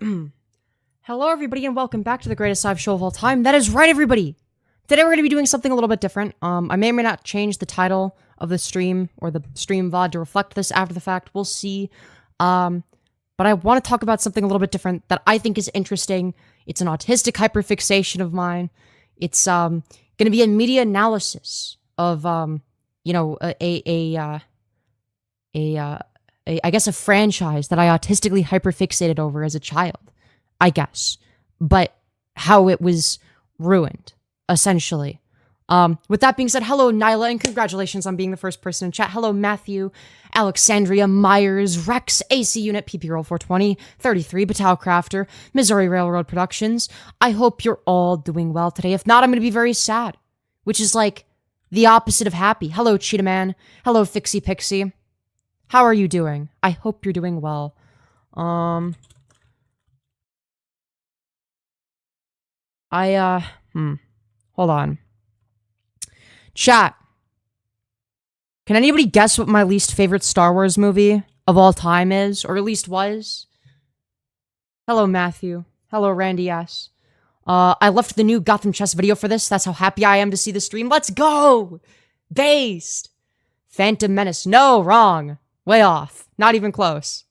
Hello, everybody, and welcome back to the greatest live show of all time. That is right, everybody. Today we're going to be doing something a little bit different. I may or may not change the title of the stream or the stream VOD to reflect this after the fact. We'll see. But I want to talk about something a little bit different that I think is interesting. It's an autistic hyperfixation of mine. It's going to be a media analysis of I guess a franchise that I autistically hyperfixated over as a child, I guess, but how it was ruined, essentially. With that being said, hello, Nyla, and congratulations on being the first person in chat. Hello, Matthew, Alexandria, Myers, Rex, AC Unit, PP Roll 420, 33, Batal Crafter, Missouri Railroad Productions. I hope you're all doing well today. If not, I'm going to be very sad, which is like the opposite of happy. Hello, Cheetah Man. Hello, Fixie Pixie. How are you doing? I hope you're doing well. Hold on. Chat. Can anybody guess what my least favorite Star Wars movie of all time is? Or at least was? Hello, Matthew. Hello, Randy S. I left the new Gotham Chess video for this. That's how happy I am to see the stream. Let's go! Based! Phantom Menace. No, wrong. Way off. Not even close.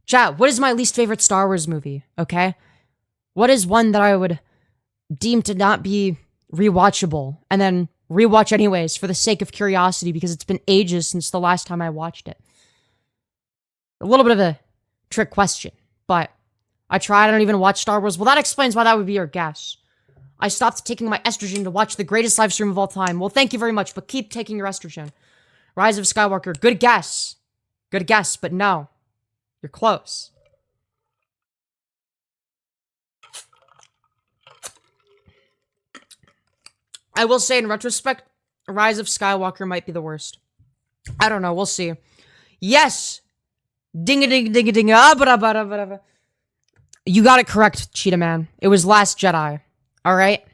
Chat, what is my least favorite Star Wars movie? Okay? What is one that I would deem to not be rewatchable and then rewatch anyways for the sake of curiosity because it's been ages since the last time I watched it? A little bit of a trick question, but I tried. I don't even watch Star Wars. Well, that explains why that would be your guess. I stopped taking my estrogen to watch the greatest live stream of all time. Well, thank you very much, but keep taking your estrogen. Rise of Skywalker. Good guess. Good guess, but no. You're close. I will say, in retrospect, Rise of Skywalker might be the worst. I don't know. We'll see. Yes! Ding-a-ding-ding-a-ding. You got it correct, Cheetah Man. It was Last Jedi. Alright?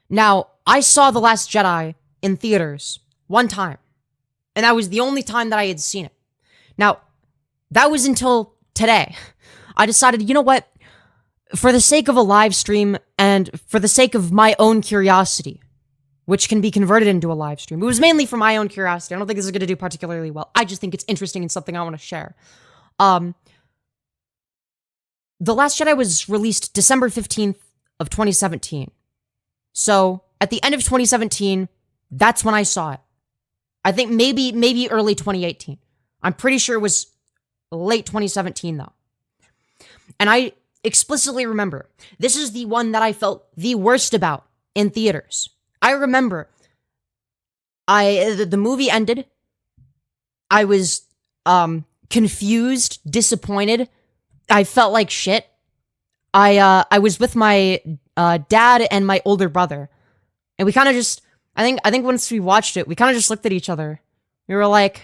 Now, I saw The Last Jedi in theaters one time. And that was the only time that I had seen it. Now, that was until today. I decided, you know what? For the sake of a live stream and for the sake of my own curiosity, which can be converted into a live stream. It was mainly for my own curiosity. I don't think this is going to do particularly well. I just think it's interesting and something I want to share. The Last Jedi was released December 15th of 2017. So, at the end of 2017, that's when I saw it. I think maybe early 2018. I'm pretty sure it was late 2017, though. And I explicitly remember, this is the one that I felt the worst about in theaters. I remember, the movie ended. I was, confused, disappointed. I felt like shit. I was with my, dad and my older brother. And we kind of just, I think once we watched it, we kind of just looked at each other. We were like,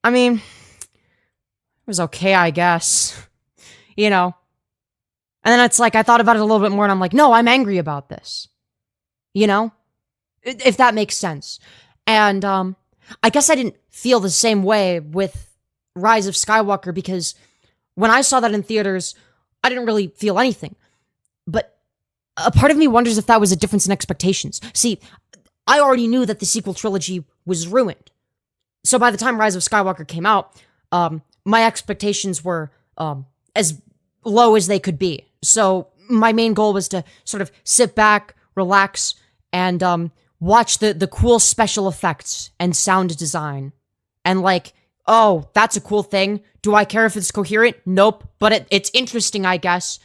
I mean, it was okay, I guess. You know? And then it's like, I thought about it a little bit more and I'm like, no, I'm angry about this. You know? If that makes sense. And, I guess I didn't feel the same way with Rise of Skywalker because when I saw that in theaters, I didn't really feel anything. But a part of me wonders if that was a difference in expectations. See, I already knew that the sequel trilogy was ruined. So by the time Rise of Skywalker came out, my expectations were as low as they could be. So my main goal was to sort of sit back, relax, and watch the cool special effects and sound design. And like, oh, that's a cool thing. Do I care if it's coherent? Nope. But it's interesting, I guess.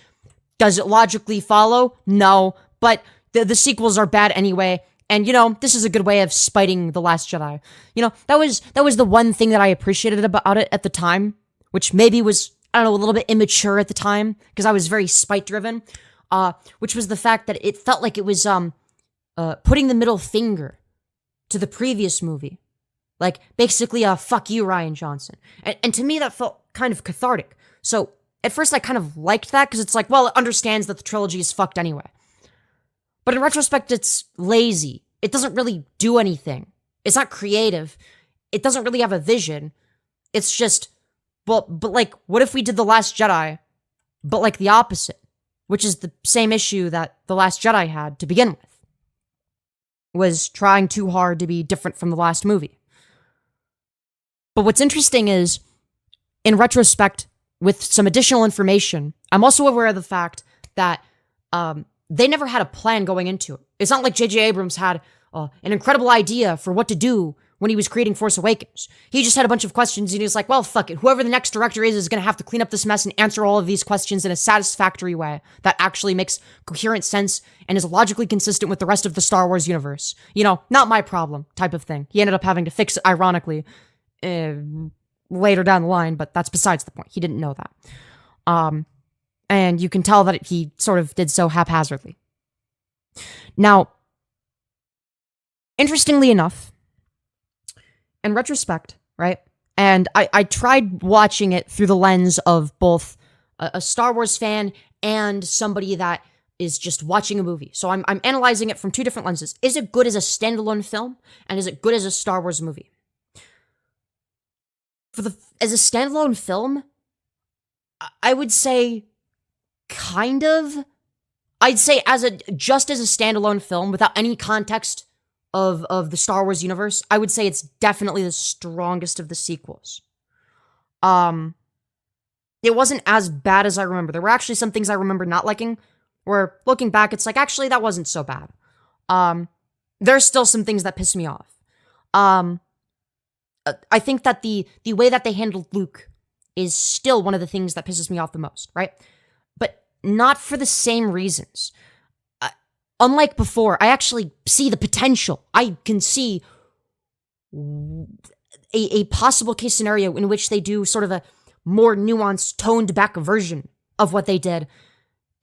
Does it logically follow? No. But the sequels are bad anyway. And, you know, this is a good way of spiting The Last Jedi. You know, that was the one thing that I appreciated about it at the time, which maybe was, I don't know, a little bit immature at the time, because I was very spite-driven, which was the fact that it felt like it was putting the middle finger to the previous movie. Like, basically, fuck you, Rian Johnson. And to me, that felt kind of cathartic. So, at first, I kind of liked that, because it's like, well, it understands that the trilogy is fucked anyway. But in retrospect, it's lazy. It doesn't really do anything. It's not creative. It doesn't really have a vision. It's just, well, but like, what if we did The Last Jedi but like the opposite, which is the same issue that The Last Jedi had to begin with, was trying too hard to be different from the last movie. But what's interesting is, in retrospect, with some additional information, I'm also aware of the fact that they never had a plan going into it. It's not like J.J. Abrams had an incredible idea for what to do when he was creating Force Awakens. He just had a bunch of questions, and he was like, well, fuck it. Whoever the next director is going to have to clean up this mess and answer all of these questions in a satisfactory way that actually makes coherent sense and is logically consistent with the rest of the Star Wars universe. You know, not my problem type of thing. He ended up having to fix it, ironically, later down the line, but that's besides the point. He didn't know that. And you can tell that he sort of did so haphazardly. Now, interestingly enough, in retrospect, right? And I tried watching it through the lens of both a Star Wars fan and somebody that is just watching a movie. So I'm analyzing it from two different lenses. Is it good as a standalone film? And is it good as a Star Wars movie? As a standalone film, I would say kind of. I'd say just as a standalone film without any context of the Star Wars universe, I would say it's definitely the strongest of the sequels. It wasn't as bad as I remember. There were actually some things I remember not liking, where looking back, it's like, actually, that wasn't so bad. There's still some things that piss me off. I think that the way that they handled Luke is still one of the things that pisses me off the most, right? But not for the same reasons. Unlike before, I actually see the potential. I can see a possible case scenario in which they do sort of a more nuanced, toned back version of what they did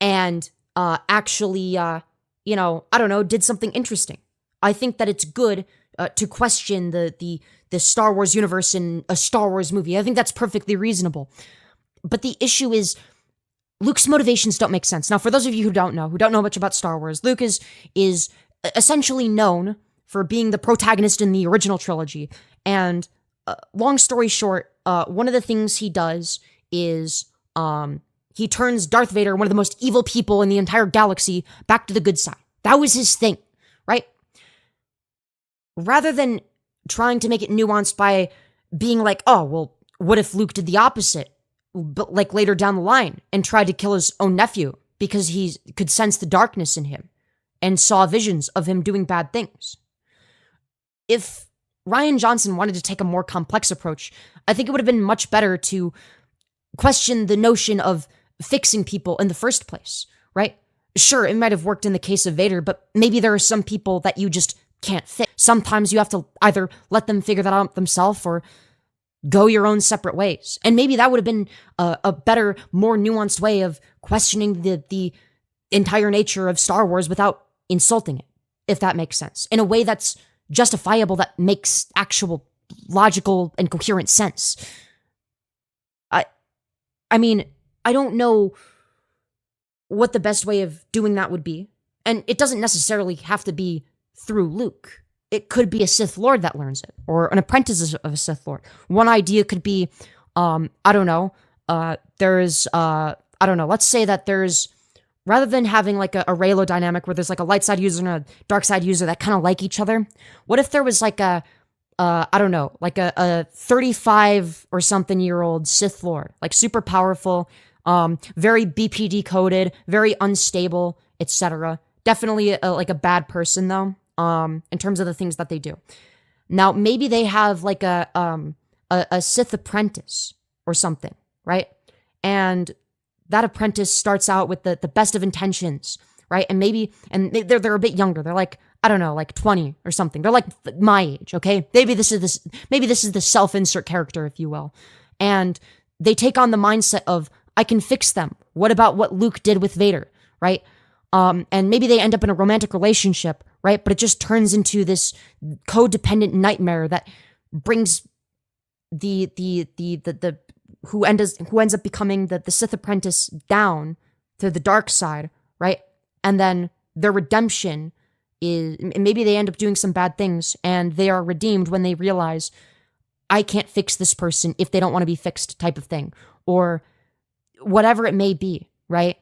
and actually, I don't know, did something interesting. I think that it's good to question the Star Wars universe in a Star Wars movie. I think that's perfectly reasonable. But the issue is, Luke's motivations don't make sense. Now, for those of you who don't know much about Star Wars, Luke is essentially known for being the protagonist in the original trilogy. And long story short, one of the things he does is he turns Darth Vader, one of the most evil people in the entire galaxy, back to the good side. That was his thing, right? Rather than trying to make it nuanced by being like, oh, well, what if Luke did the opposite? But like later down the line and tried to kill his own nephew because he could sense the darkness in him and saw visions of him doing bad things. If Rian Johnson wanted to take a more complex approach, I think it would have been much better to question the notion of fixing people in the first place, right? Sure, it might have worked in the case of Vader, but maybe there are some people that you just can't fix. Sometimes you have to either let them figure that out themselves or go your own separate ways. And maybe that would have been a better, more nuanced way of questioning the entire nature of Star Wars without insulting it, if that makes sense. In a way that's justifiable, that makes actual logical and coherent sense. I mean, I don't know what the best way of doing that would be. And it doesn't necessarily have to be through Luke. It could be a Sith Lord that learns it, or an apprentice of a Sith Lord. One idea could be, let's say that there's, rather than having like a Reylo dynamic where there's like a light side user and a dark side user that kind of like each other, what if there was like a 35 or something year old Sith Lord, like super powerful, very BPD coded, very unstable, etc. Definitely like a bad person though. In terms of the things that they do. Now, maybe they have like a Sith apprentice or something, right? And that apprentice starts out with the best of intentions, right? And they're a bit younger. They're like, I don't know, like 20 or something. They're like my age, okay? Maybe this is the self-insert character, if you will. And they take on the mindset of, I can fix them. What about what Luke did with Vader, right? And maybe they end up in a romantic relationship, right? But it just turns into this codependent nightmare that brings the who ends up becoming the Sith apprentice down to the dark side, right? And then their redemption is, maybe they end up doing some bad things and they are redeemed when they realize, I can't fix this person if they don't want to be fixed, type of thing, or whatever it may be. right?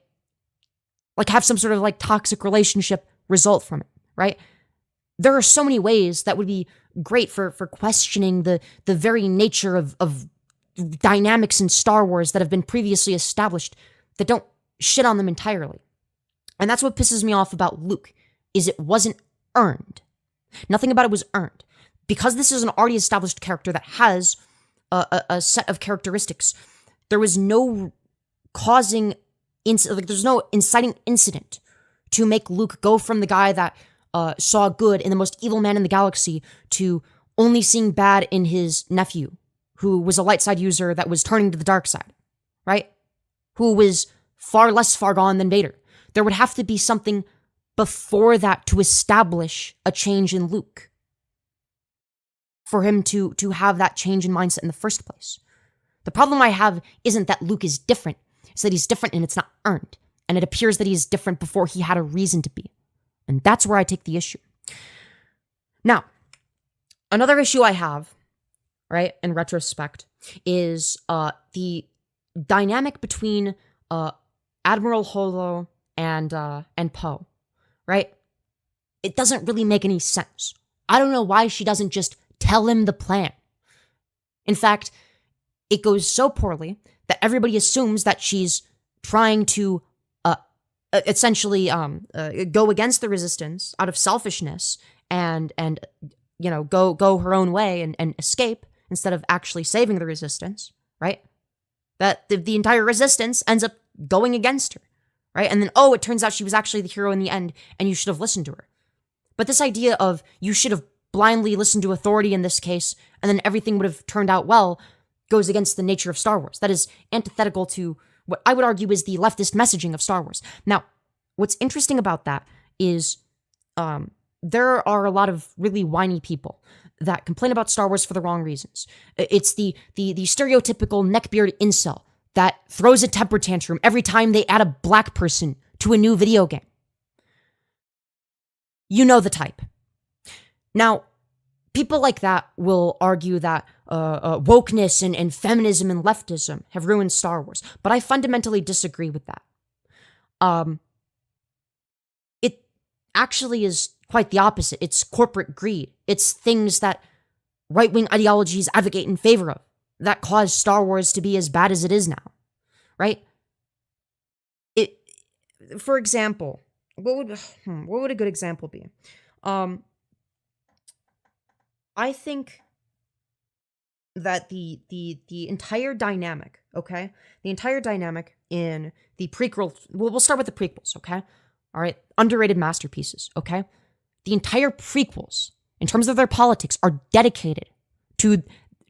Like have some sort of like toxic relationship result from it, right? There are so many ways that would be great for questioning the very nature of dynamics in Star Wars that have been previously established that don't shit on them entirely. And that's what pisses me off about Luke, is it wasn't earned. Nothing about it was earned. Because this is an already established character that has a set of characteristics, there was no there's no inciting incident to make Luke go from the guy that saw good in the most evil man in the galaxy to only seeing bad in his nephew, who was a light side user that was turning to the dark side, right? Who was far less far gone than Vader. There would have to be something before that to establish a change in Luke, for him to have that change in mindset in the first place. The problem I have isn't that Luke is different. It's that he's different and it's not earned. And it appears that he's different before he had a reason to be. And that's where I take the issue. Now, another issue I have, right, in retrospect, is the dynamic between Admiral Holo and Poe, right? It doesn't really make any sense. I don't know why she doesn't just tell him the plan. In fact, it goes so poorly that everybody assumes that she's trying to essentially go against the resistance out of selfishness and you know, go her own way and escape instead of actually saving the resistance, right? That the entire resistance ends up going against her, right? And then, oh, it turns out she was actually the hero in the end and you should have listened to her. But this idea of you should have blindly listened to authority in this case and then everything would have turned out well goes against the nature of Star Wars. That is antithetical to what I would argue is the leftist messaging of Star Wars. Now, what's interesting about that is there are a lot of really whiny people that complain about Star Wars for the wrong reasons. It's the stereotypical neckbeard incel that throws a temper tantrum every time they add a black person to a new video game. You know the type. Now, people like that will argue that wokeness and feminism and leftism have ruined Star Wars, but I fundamentally disagree with that. It actually is quite the opposite. It's corporate greed. It's things that right-wing ideologies advocate in favor of that cause Star Wars to be as bad as it is now, right? For example, what would a good example be? I think that the entire dynamic, okay? The entire dynamic in the prequel, we'll start with the prequels, okay? All right, underrated masterpieces, okay? The entire prequels, in terms of their politics, are dedicated to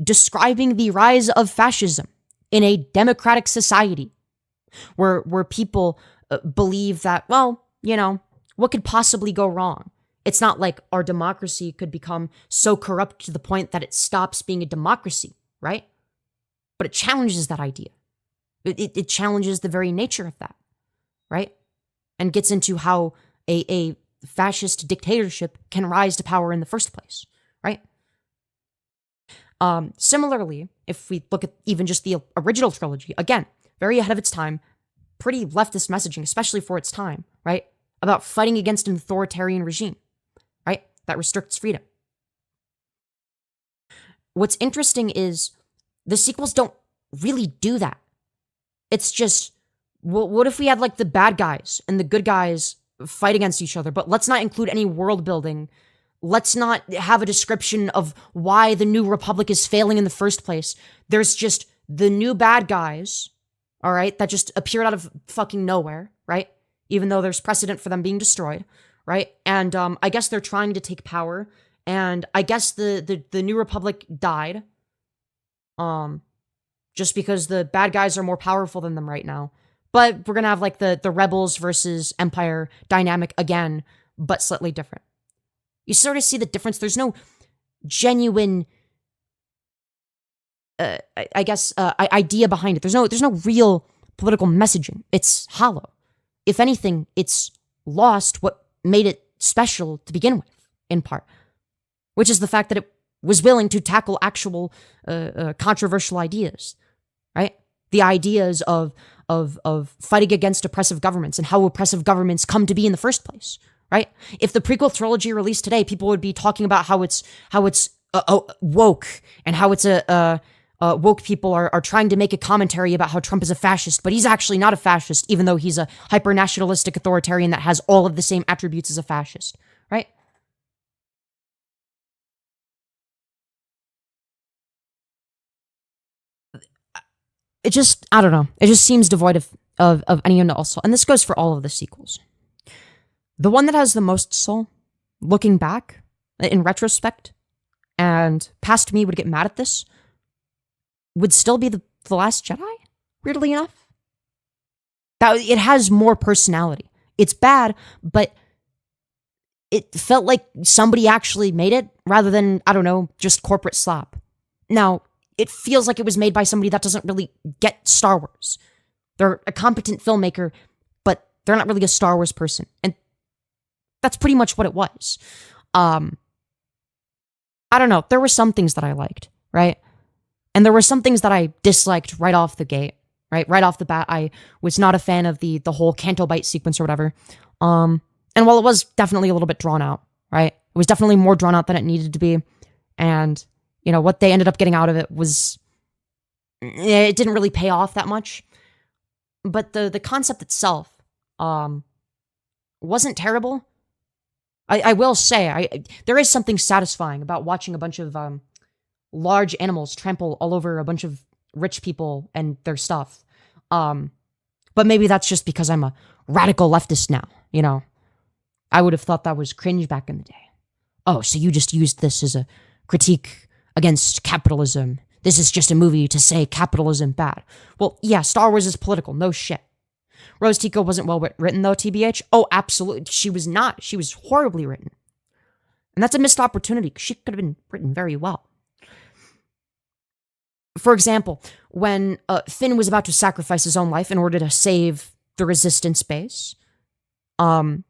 describing the rise of fascism in a democratic society where people believe that, well, you know, what could possibly go wrong? It's not like our democracy could become so corrupt to the point that it stops being a democracy, right? But it challenges that idea. It challenges the very nature of that, right? And gets into how a fascist dictatorship can rise to power in the first place, right? Similarly, if we look at even just the original trilogy, again, very ahead of its time, pretty leftist messaging, especially for its time, right? About fighting against an authoritarian regime, right? That restricts freedom. What's interesting is the sequels don't really do that. It's just, what if we had like the bad guys and the good guys fight against each other, but let's not include any world building. Let's not have a description of why the New Republic is failing in the first place. There's just the new bad guys, all right, that just appeared out of fucking nowhere, right? Even though there's precedent for them being destroyed, right? And I guess they're trying to take power, and I guess the New Republic died, just because the bad guys are more powerful than them right now. But we're gonna have like the rebels versus Empire dynamic again, but slightly different. You sort of see the difference. There's no genuine, idea behind it. There's no real political messaging. It's hollow. If anything, it's lost what made it special to begin with, in part, which is the fact that it was willing to tackle actual controversial ideas, right? The ideas of of fighting against oppressive governments and how oppressive governments come to be in the first place, right? If the prequel trilogy released today, people would be talking about how it's woke, and how it's woke people are trying to make a commentary about how Trump is a fascist, but he's actually not a fascist, even though he's a hyper-nationalistic authoritarian that has all of the same attributes as a fascist, right? It just, I don't know. It just seems devoid of any soul. And this goes for all of the sequels. The one that has the most soul, looking back, in retrospect, and past me would get mad at this, would still be the Last Jedi, weirdly enough. That it has more personality. It's bad, but it felt like somebody actually made it, rather than, I don't know, just corporate slop. Now, it feels like it was made by somebody that doesn't really get Star Wars. They're a competent filmmaker, but they're not really a Star Wars person. And that's pretty much what it was. I don't know. There were some things that I liked, right? And there were some things that I disliked right off the gate, right? Right off the bat, I was not a fan of the whole Canto Bight sequence or whatever. And while it was definitely a little bit drawn out, right? It was definitely more drawn out than it needed to be. And you know, what they ended up getting out of it was, it didn't really pay off that much. But the concept itself wasn't terrible. I will say, there is something satisfying about watching a bunch of large animals trample all over a bunch of rich people and their stuff. But maybe that's just because I'm a radical leftist now, you know. I would have thought that was cringe back in the day. Oh, so you just used this as a critique against capitalism. This is just a movie to say capitalism bad. Well, yeah, Star Wars is political, no shit. Rose Tico wasn't well written though, TBH. Oh, absolutely. She was not. She was horribly written. And that's a missed opportunity. She could have been written very well. For example, when Finn was about to sacrifice his own life in order to save the resistance base, you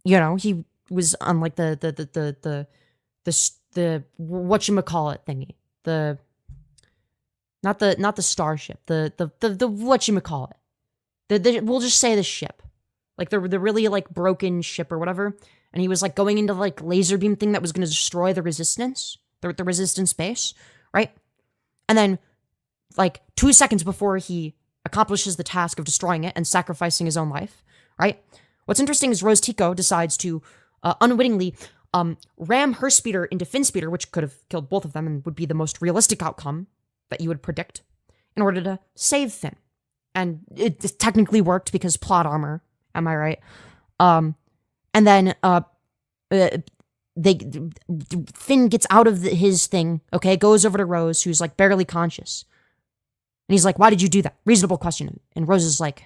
know, he was on like the whatchamacallit thingy. Not the starship. The whatchamacallit. We'll just say the ship. Like the really like broken ship or whatever. And he was like going into like laser beam thing that was going to destroy the resistance. The resistance base. Right? And then like 2 seconds before he accomplishes the task of destroying it and sacrificing his own life. Right? What's interesting is Rose Tico decides to unwittingly ram her speeder into Finn's speeder, which could have killed both of them and would be the most realistic outcome that you would predict, in order to save Finn. And it technically worked because plot armor, am I right? And then Finn gets out of his thing, okay, goes over to Rose, who's like barely conscious. And he's like, why did you do that? Reasonable question. And Rose is like,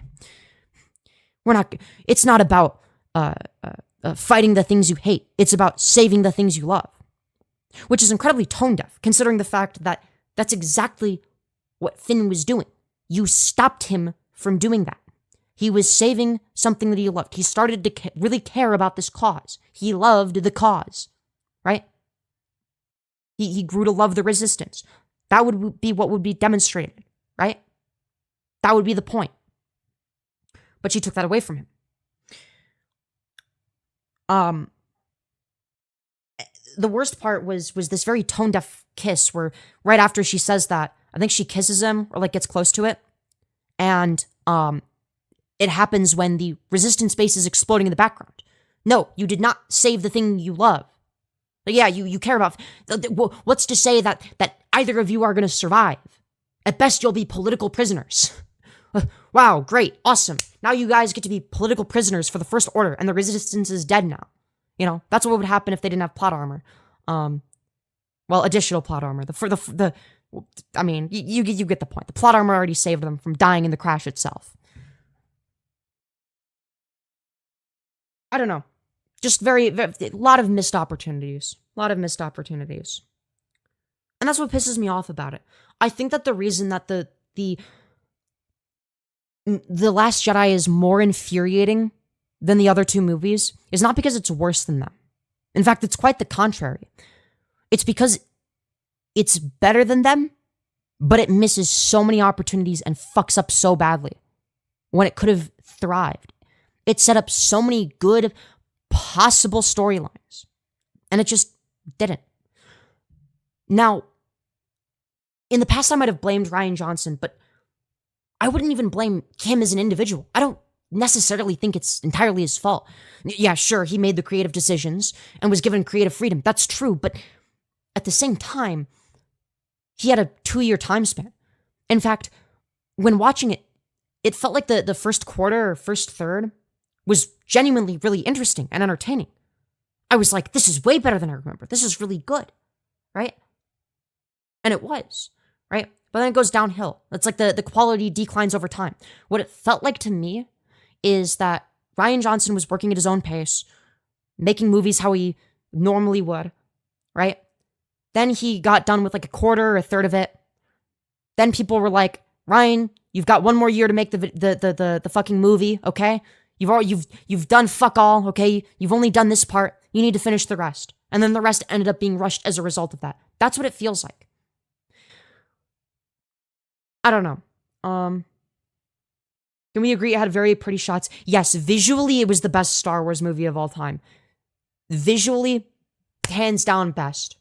it's not about fighting the things you hate. It's about saving the things you love. Which is incredibly tone deaf, considering the fact that that's exactly what Finn was doing. You stopped him from doing that. He was saving something that he loved. He started to really care about this cause. He loved the cause, right? He grew to love the resistance. That would be what would be demonstrated, right? That would be the point. But she took that away from him. The worst part was this very tone-deaf kiss where right after she says that, I think she kisses him or like gets close to it. And it happens when the resistance base is exploding in the background. No, you did not save the thing you love. But yeah, you care about. What's to say that either of you are going to survive? At best, you'll be political prisoners. Wow, great, awesome. Now you guys get to be political prisoners for the First Order, and the resistance is dead now. You know, that's what would happen if they didn't have plot armor. Well, additional plot armor. I mean, you get the point. The plot armor already saved them from dying in the crash itself. I don't know. Just a lot of missed opportunities. A lot of missed opportunities. And that's what pisses me off about it. I think that the reason that the Last Jedi is more infuriating than the other two movies is not because it's worse than them. In fact, it's quite the contrary. It's because it's better than them, but it misses so many opportunities and fucks up so badly. when it could have thrived. It set up so many good possible storylines, and it just didn't. Now, in the past, I might have blamed Rian Johnson, but I wouldn't even blame him as an individual. I don't necessarily think it's entirely his fault. Yeah, sure, he made the creative decisions and was given creative freedom. That's true, but at the same time, he had a 2-year time span. In fact, when watching it, it felt like the first quarter or first third was genuinely really interesting and entertaining. I was like, this is way better than I remember. This is really good, right? And it was, right? But then it goes downhill. It's like the quality declines over time. What it felt like to me is that Rian Johnson was working at his own pace, making movies how he normally would, right? Then he got done with like a quarter or a third of it. Then people were like, Rian, you've got 1 more year to make the fucking movie, okay? You've done fuck all, okay? You've only done this part. You need to finish the rest. And then the rest ended up being rushed as a result of that. That's what it feels like. I don't know. Can we agree it had very pretty shots? Yes, visually it was the best Star Wars movie of all time. Visually, hands down best.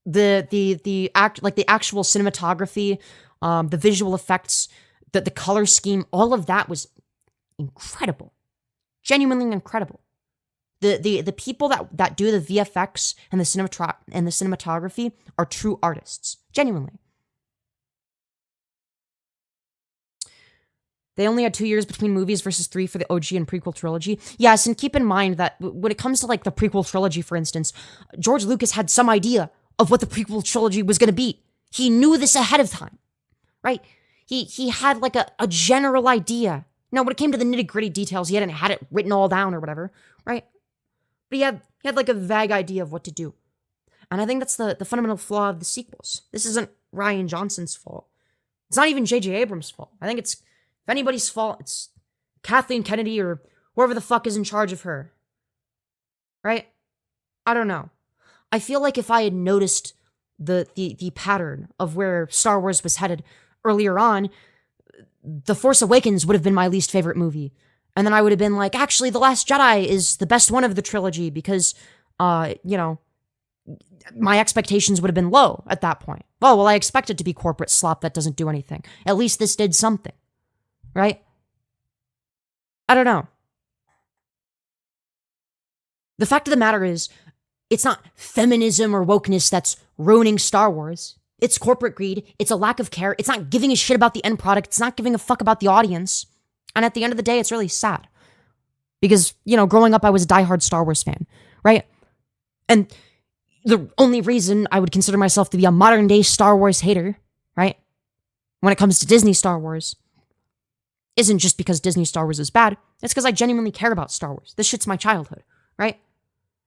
The actual cinematography, the visual effects, the color scheme, all of that was incredible. Genuinely incredible. The people that do the VFX and the cinematography are true artists. Genuinely. They only had 2 years between movies versus 3 for the OG and prequel trilogy. Yes, and keep in mind that when it comes to like the prequel trilogy, for instance, George Lucas had some idea of what the prequel trilogy was going to be. He knew this ahead of time, right? He had like a general idea. Now, when it came to the nitty-gritty details, he hadn't had it written all down or whatever, right? But he had like a vague idea of what to do. And I think that's the fundamental flaw of the sequels. This isn't Rian Johnson's fault. It's not even J.J. Abrams' fault. I think it's, if anybody's fault, it's Kathleen Kennedy or whoever the fuck is in charge of her. Right? I don't know. I feel like if I had noticed the pattern of where Star Wars was headed earlier on, The Force Awakens would have been my least favorite movie. And then I would have been like, actually, The Last Jedi is the best one of the trilogy because, my expectations would have been low at that point. Oh, well, I expect it to be corporate slop that doesn't do anything. At least this did something. Right? I don't know. The fact of the matter is, it's not feminism or wokeness that's ruining Star Wars. It's corporate greed. It's a lack of care. It's not giving a shit about the end product. It's not giving a fuck about the audience. And at the end of the day, it's really sad. Because, growing up, I was a diehard Star Wars fan, right? And the only reason I would consider myself to be a modern day Star Wars hater, right? When it comes to Disney Star Wars, isn't just because Disney Star Wars is bad. It's because I genuinely care about Star Wars. This shit's my childhood, right?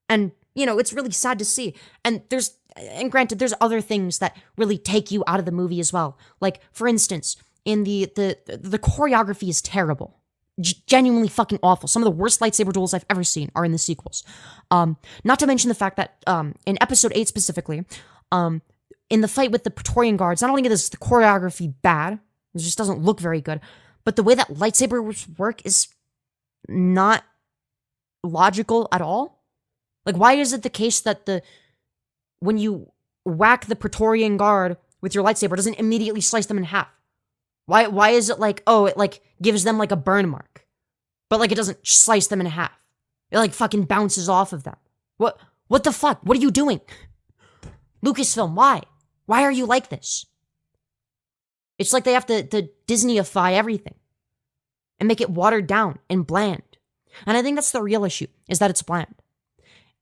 And, it's really sad to see. And granted, there's other things that really take you out of the movie as well. Like, for instance, in the choreography is terrible. Genuinely fucking awful. Some of the worst lightsaber duels I've ever seen are in the sequels. Not to mention the fact that in episode 8 specifically, in the fight with the Praetorian Guards, not only is the choreography bad, it just doesn't look very good, but the way that lightsabers work is not logical at all. Like, why is it the case that when you whack the Praetorian Guard with your lightsaber, it doesn't immediately slice them in half? Why is it like, it like gives them like a burn mark, but like it doesn't slice them in half? It like fucking bounces off of them. What the fuck? What are you doing? Lucasfilm, why? Why are you like this? It's like they have to Disneyify everything and make it watered down and bland. And I think that's the real issue, is that it's bland.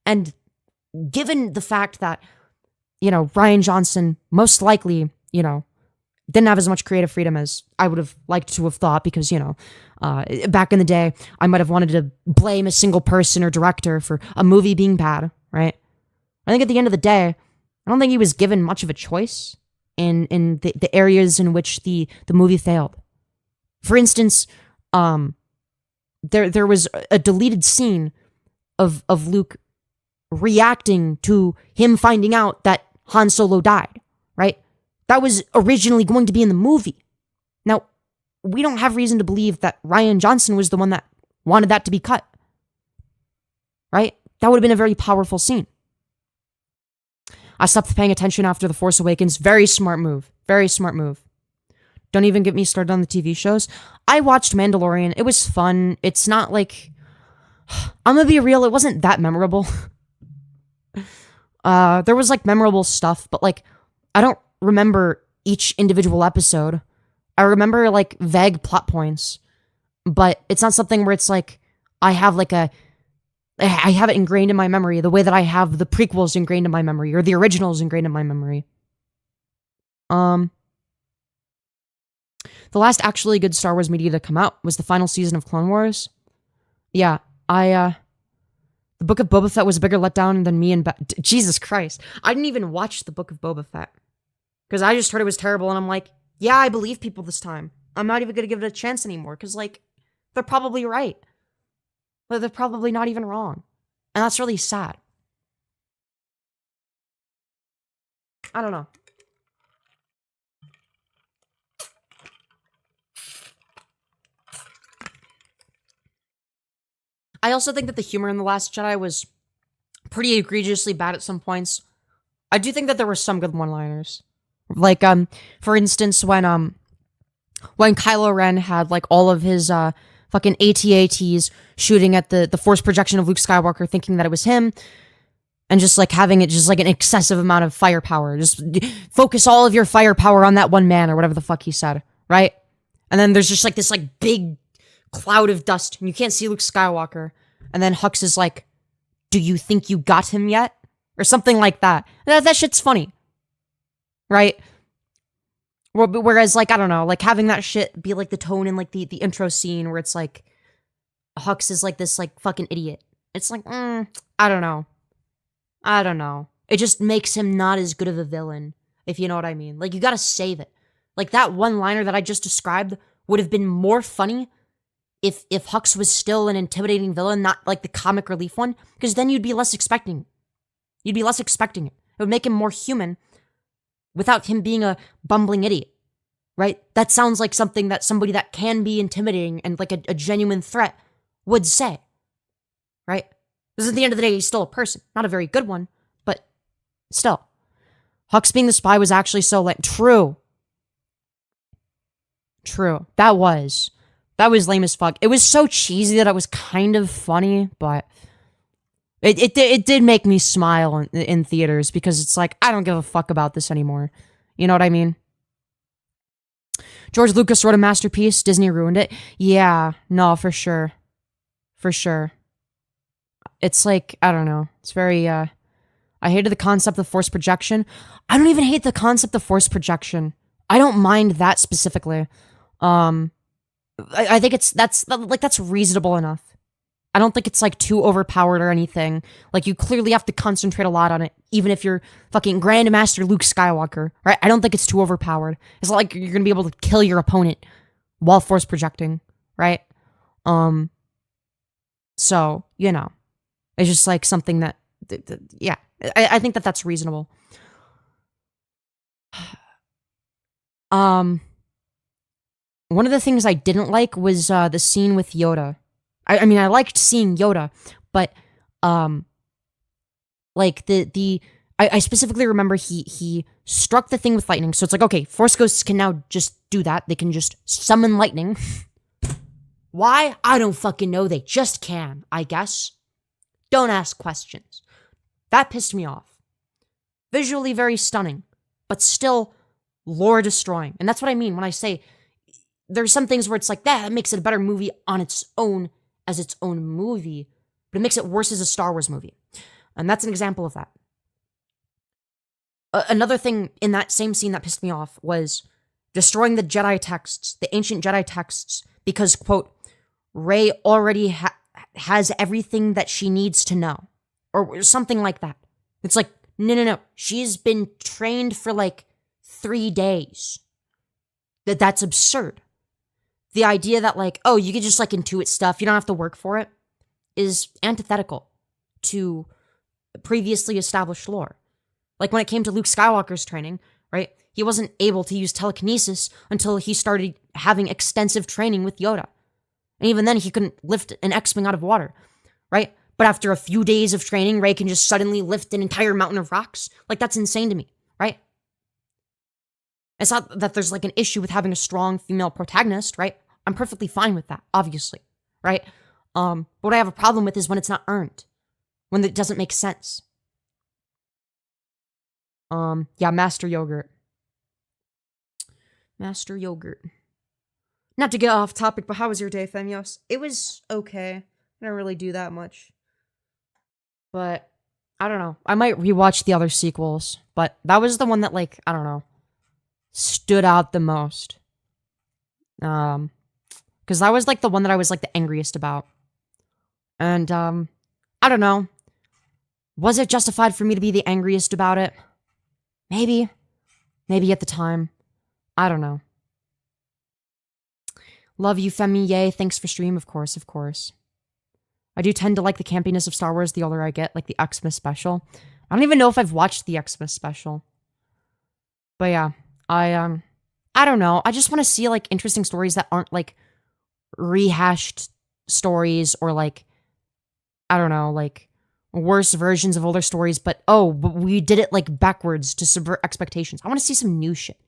And given the fact that, Rian Johnson most likely, didn't have as much creative freedom as I would have liked to have thought because, back in the day, I might have wanted to blame a single person or director for a movie being bad, right? I think at the end of the day, I don't think he was given much of a choice in the areas in which the movie failed. For instance, there was a deleted scene of Luke reacting to him finding out that Han Solo died, right? That was originally going to be in the movie. Now, we don't have reason to believe that Rian Johnson was the one that wanted that to be cut. Right? That would have been a very powerful scene. I stopped paying attention after The Force Awakens. Very smart move. Very smart move. Don't even get me started on the TV shows. I watched Mandalorian. It was fun. It's not like... I'm gonna be real, it wasn't that memorable. There was like memorable stuff, but like, I don't remember each individual episode. I remember like vague plot points, but it's not something where it's like, I have it ingrained in my memory the way that I have the prequels ingrained in my memory, or the originals ingrained in my memory. The last actually good Star Wars media to come out was the final season of Clone Wars. Yeah, the Book of Boba Fett was a bigger letdown than me and Jesus Christ. I didn't even watch the Book of Boba Fett. Because I just heard it was terrible, and I'm like, yeah, I believe people this time. I'm not even going to give it a chance anymore, because, like, they're probably right. But they're probably not even wrong. And that's really sad. I don't know. I also think that the humor in The Last Jedi was pretty egregiously bad at some points. I do think that there were some good one-liners. Like, for instance, when Kylo Ren had, like, all of his, fucking AT-ATs shooting at the force projection of Luke Skywalker, thinking that it was him, and just, like, having it just, like, an excessive amount of firepower. Just focus all of your firepower on that one man, or whatever the fuck he said, right? And then there's just, like, this, like, big cloud of dust, and you can't see Luke Skywalker. And then Hux is like, do you think you got him yet? Or something like that. That shit's funny. Right? Whereas, like, I don't know, like, having that shit be, like, the tone in, like, the intro scene where it's, like, Hux is, like, this, like, fucking idiot. It's like, I don't know. I don't know. It just makes him not as good of a villain, if you know what I mean. Like, you gotta save it. Like, that one-liner that I just described would have been more funny if Hux was still an intimidating villain, not like the comic relief one, because then you'd be less expecting. You'd be less expecting it. It would make him more human without him being a bumbling idiot, right? That sounds like something that somebody that can be intimidating and like a genuine threat would say, right? Because at the end of the day, he's still a person. Not a very good one, but still. Hux being the spy was actually so like, true. That was lame as fuck. It was so cheesy that it was kind of funny, but it did make me smile in theaters because it's like, I don't give a fuck about this anymore. You know what I mean? George Lucas wrote a masterpiece. Disney ruined it. Yeah, no, for sure. For sure. It's like, I don't know. It's very, I hated the concept of force projection. I don't even hate the concept of force projection. I don't mind that specifically. I think that's reasonable enough. I don't think it's like too overpowered or anything. Like you clearly have to concentrate a lot on it, even if you're fucking Grandmaster Luke Skywalker, right? I don't think it's too overpowered. It's not like you're gonna be able to kill your opponent while force projecting, right? So, you know, it's just like something that, yeah, I think that that's reasonable. One of the things I didn't like was the scene with Yoda. I mean, I liked seeing Yoda, but like I specifically remember he struck the thing with lightning. So it's like, okay, Force Ghosts can now just do that. They can just summon lightning. Why? I don't fucking know. They just can, I guess. Don't ask questions. That pissed me off. Visually very stunning, but still lore destroying. And that's what I mean when I say there's some things where it's like, that makes it a better movie on its own as its own movie, but it makes it worse as a Star Wars movie. And that's an example of that. Another thing in that same scene that pissed me off was destroying the Jedi texts, the ancient Jedi texts, because, quote, Rey already has everything that she needs to know, or something like that. It's like, no. She's been trained for like 3 days. That's absurd. The idea that like, oh, you can just like intuit stuff, you don't have to work for it, is antithetical to previously established lore. Like when it came to Luke Skywalker's training, right? He wasn't able to use telekinesis until he started having extensive training with Yoda. And even then, he couldn't lift an X-Wing out of water, right? But after a few days of training, Rey can just suddenly lift an entire mountain of rocks. Like, that's insane to me, right? It's not that there's like an issue with having a strong female protagonist, right? I'm perfectly fine with that, obviously, right? But what I have a problem with is when it's not earned, when it doesn't make sense. Yeah, Master Yogurt. Master Yogurt. Not to get off topic, but how was your day, Femyoz? It was okay. I didn't really do that much. But, I don't know. I might rewatch the other sequels, but that was the one that, like, I don't know, stood out the most. Because that was, like, the one that I was, like, the angriest about. And, I don't know. Was it justified for me to be the angriest about it? Maybe. Maybe at the time. I don't know. Love you, Femyoz. Thanks for stream, of course, of course. I do tend to like the campiness of Star Wars the older I get, like the Xmas special. I don't even know if I've watched the Xmas special. But yeah, I don't know. I just want to see, like, interesting stories that aren't, like, rehashed stories or, like, I don't know, like, worse versions of older stories, but we did it, like, backwards to subvert expectations. I want to see some new shit.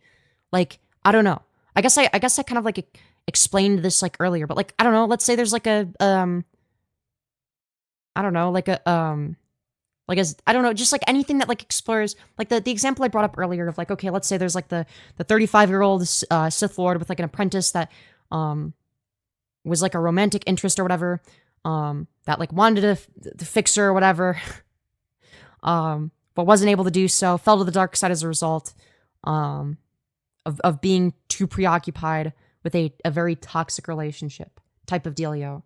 Like, I don't know. I guess I kind of, like, explained this, like, earlier, but, like, I don't know, let's say there's, like, a, I don't know, like a, I don't know, just, like, anything that, like, explores, like, the example I brought up earlier of, like, okay, let's say there's, like, the 35-year-old Sith Lord with, like, an apprentice that, was, like, a romantic interest or whatever, that, like, wanted to fix her or whatever, but wasn't able to do so, fell to the dark side as a result, of being too preoccupied with a very toxic relationship type of dealio,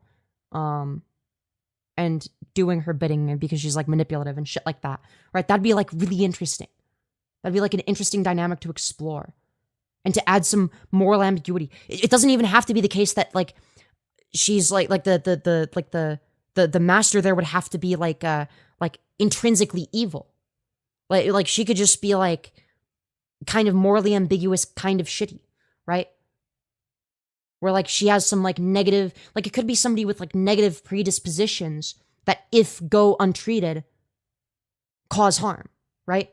and doing her bidding because she's, like, manipulative and shit like that, right? That'd be, like, really interesting. That'd be, like, an interesting dynamic to explore and to add some moral ambiguity. It doesn't even have to be the case that, like, she's, like the master there would have to be, like intrinsically evil. Like she could just be, like, kind of morally ambiguous, kind of shitty, right? Where, like, she has some, like, negative, like, it could be somebody with, like, negative predispositions that, if go untreated, cause harm, right?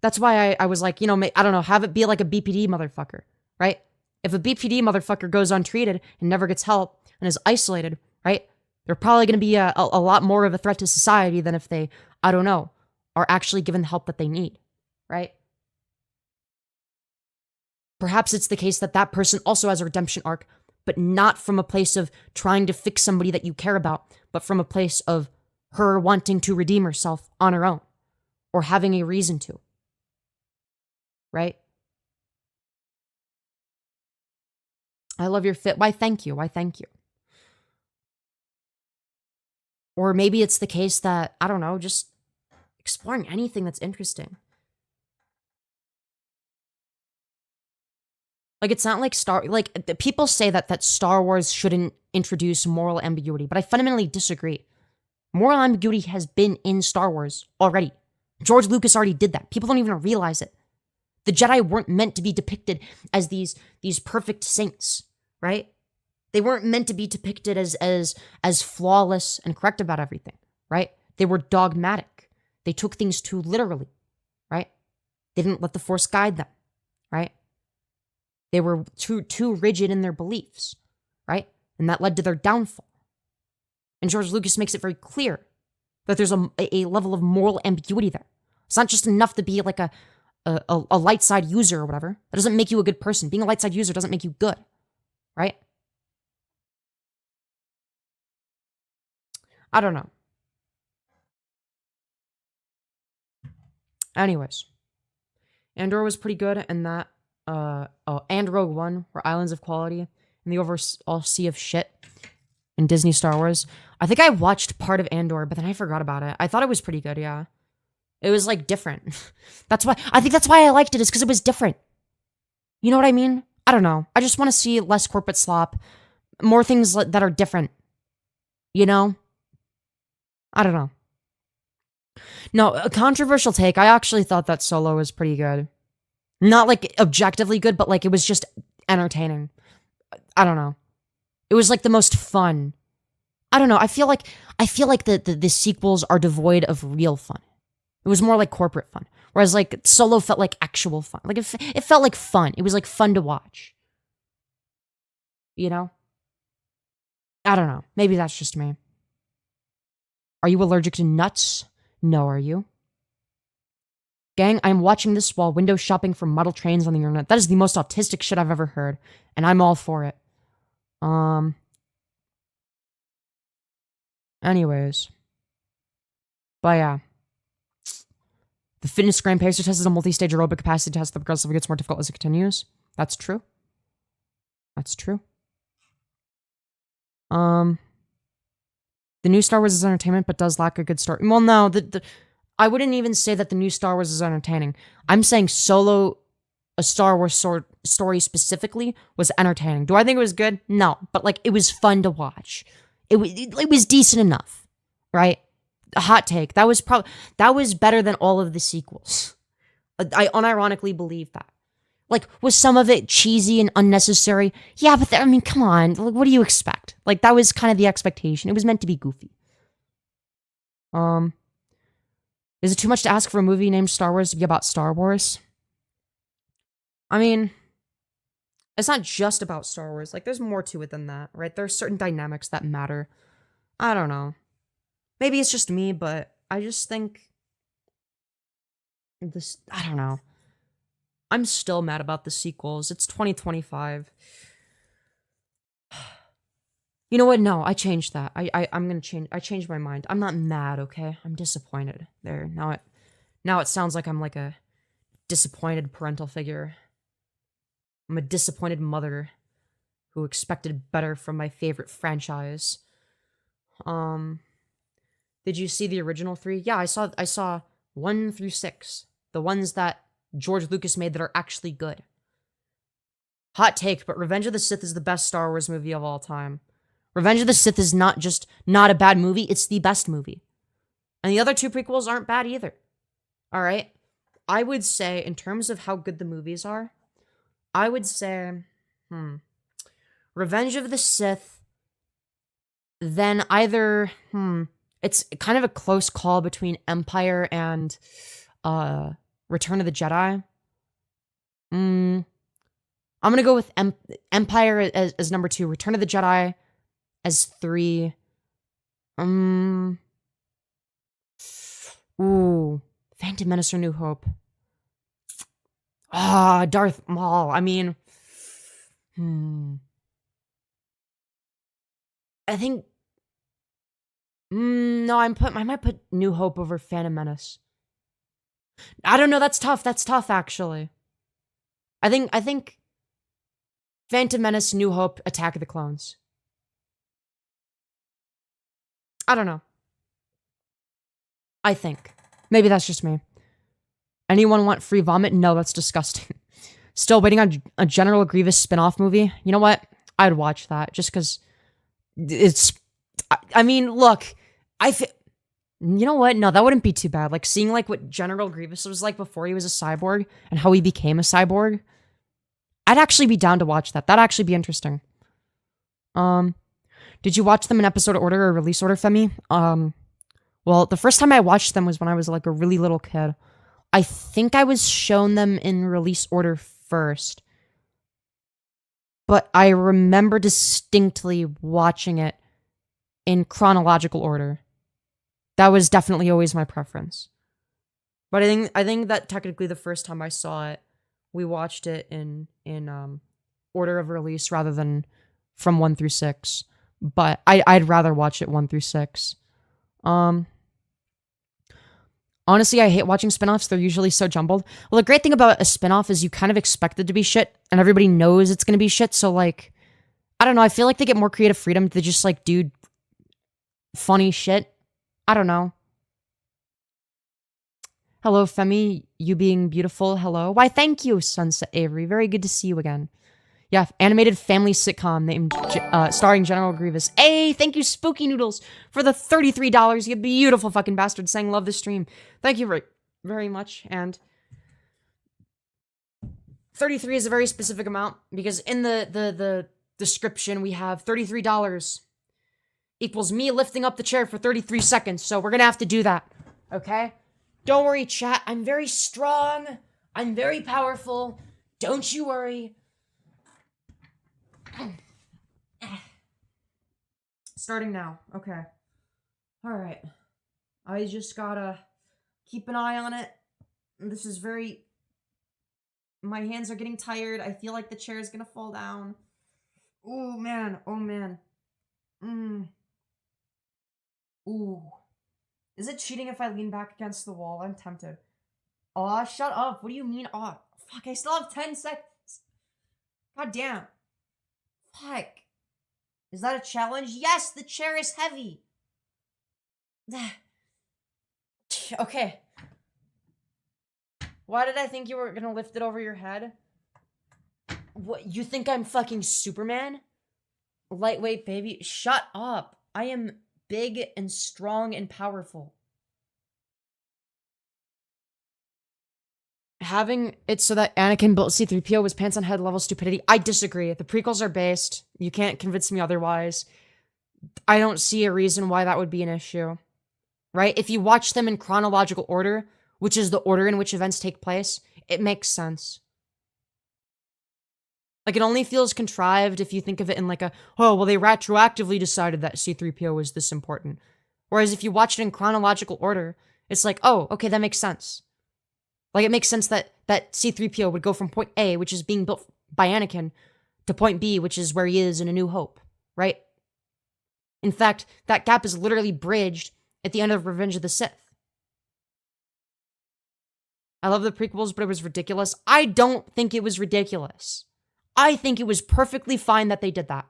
That's why I was like, you know, I don't know, have it be like a BPD motherfucker, right? If a BPD motherfucker goes untreated and never gets help and is isolated, right? They're probably going to be a lot more of a threat to society than if they, I don't know, are actually given the help that they need, right? Perhaps it's the case that that person also has a redemption arc, but not from a place of trying to fix somebody that you care about, but from a place of her wanting to redeem herself on her own, or having a reason to, right? I love your fit. Why, thank you. Why, thank you. Or maybe it's the case that, I don't know, just exploring anything that's interesting. Like, it's not like people say that Star Wars shouldn't introduce moral ambiguity, but I fundamentally disagree. Moral ambiguity has been in Star Wars already. George Lucas already did that. People don't even realize it. The Jedi weren't meant to be depicted as these perfect saints, right? They weren't meant to be depicted as flawless and correct about everything, right? They were dogmatic. They took things too literally, right? They didn't let the Force guide them, right? They were too rigid in their beliefs, right? And that led to their downfall. And George Lucas makes it very clear that there's a level of moral ambiguity there. It's not just enough to be like a light side user or whatever. That doesn't make you a good person. Being a light side user doesn't make you good, right? I don't know. Anyways, Andor was pretty good, and that and Rogue One were islands of quality in the overall sea of shit in Disney Star Wars. I think I watched part of Andor, but then I forgot about it. I thought it was pretty good, yeah. It was, like, different. I think that's why I liked it, is because it was different. You know what I mean? I don't know. I just want to see less corporate slop, more things that are different. You know? I don't know. No, a controversial take. I actually thought that Solo was pretty good. Not like objectively good, but like it was just entertaining. I don't know. It was like the most fun. I don't know. I feel like the sequels are devoid of real fun. It was more like corporate fun. Whereas like Solo felt like actual fun. Like it felt like fun. It was like fun to watch. You know? I don't know. Maybe that's just me. Are you allergic to nuts? No, are you? Gang, I'm watching this while window shopping for model trains on the internet. That is the most autistic shit I've ever heard. And I'm all for it. Anyways. But yeah. The fitness gram pacer test is a multi-stage aerobic capacity test that progressively gets more difficult as it continues. That's true. That's true. The new Star Wars is entertainment, but does lack a good story. Well, no, I wouldn't even say that the new Star Wars is entertaining. I'm saying Solo, a Star Wars story specifically, was entertaining. Do I think it was good? No, but like it was fun to watch. It was decent enough, right? A hot take. That was better than all of the sequels. I unironically believe that. Like, was some of it cheesy and unnecessary? Yeah, but I mean, come on. Like, what do you expect? Like, that was kind of the expectation. It was meant to be goofy. Is it too much to ask for a movie named Star Wars to be about Star Wars? I mean, it's not just about Star Wars. Like, there's more to it than that, right? There are certain dynamics that matter. I don't know. Maybe it's just me, but I just think this, I don't know. I'm still mad about the sequels. It's 2025. You know what? No, I changed that. I'm gonna change. I changed my mind. I'm not mad, okay? I'm disappointed. There. Now it sounds like I'm like a disappointed parental figure. I'm a disappointed mother who expected better from my favorite franchise. Did you see the original 3? Yeah, I saw 1 through 6. The ones that George Lucas made that are actually good. Hot take, but Revenge of the Sith is the best Star Wars movie of all time. Revenge of the Sith is not just not a bad movie, it's the best movie. And the other 2 prequels aren't bad either. Alright? I would say, in terms of how good the movies are, I would say, Revenge of the Sith, then either, it's kind of a close call between Empire and, Return of the Jedi. I'm gonna go with Empire as number 2, Return of the Jedi as 3. Ooh, Phantom Menace or New Hope. Darth Maul. I mean, I think. No, I might put New Hope over Phantom Menace. I don't know. That's tough. That's tough, actually. I think Phantom Menace, New Hope, Attack of the Clones. I don't know. I think. Maybe that's just me. Anyone want free vomit? No, that's disgusting. Still waiting on a General Grievous spin-off movie? You know what? I'd watch that just because it's... I mean, look, you know what? No, that wouldn't be too bad. Like, seeing, like, what General Grievous was like before he was a cyborg and how he became a cyborg. I'd actually be down to watch that. That'd actually be interesting. Did you watch them in episode order or release order, Femi? Well, the first time I watched them was when I was, like, a really little kid. I think I was shown them in release order first. But I remember distinctly watching it in chronological order. That was definitely always my preference. But I think that technically the first time I saw it, we watched it in order of release rather than from 1 through 6. But I'd rather watch it 1 through 6. Honestly, I hate watching spinoffs. They're usually so jumbled. Well, the great thing about a spinoff is you kind of expect it to be shit, and everybody knows it's going to be shit. So, like, I don't know. I feel like they get more creative freedom to just, like, do funny shit. I don't know. Hello, Femi. You being beautiful. Hello. Why, thank you, Sunset Avery. Very good to see you again. Yeah, animated family sitcom named starring General Grievous. Hey, thank you, Spooky Noodles, for the $33. You beautiful fucking bastard saying love the stream. Thank you very, very much. And 33 is a very specific amount because in the description we have $33 equals me lifting up the chair for 33 seconds. So we're gonna have to do that. Okay? Don't worry, chat. I'm very strong. I'm very powerful. Don't you worry. Starting now. Okay. Alright. I just gotta keep an eye on it. This is very... My hands are getting tired. I feel like the chair is gonna fall down. Oh, man. Oh, man. Ooh. Is it cheating if I lean back against the wall? I'm tempted. Aw, shut up. What do you mean, aw? Fuck, I still have 10 seconds. God damn. Fuck. Is that a challenge? Yes, the chair is heavy. Okay. Why did I think you were gonna lift it over your head? What, you think I'm fucking Superman? Lightweight baby? Shut up. I am big and strong and powerful. Having it so that Anakin built C-3PO was pants on head level stupidity. I disagree. The prequels are based. You can't convince me otherwise. I don't see a reason why that would be an issue. Right? If you watch them in chronological order, which is the order in which events take place, it makes sense. Like, it only feels contrived if you think of it in like a, oh, well, they retroactively decided that C-3PO was this important. Whereas if you watch it in chronological order, it's like, oh, okay, that makes sense. Like, it makes sense that C-3PO would go from point A, which is being built by Anakin, to point B, which is where he is in A New Hope, right? In fact, that gap is literally bridged at the end of Revenge of the Sith. I love the prequels, but it was ridiculous. I don't think it was ridiculous. I think it was perfectly fine that they did that.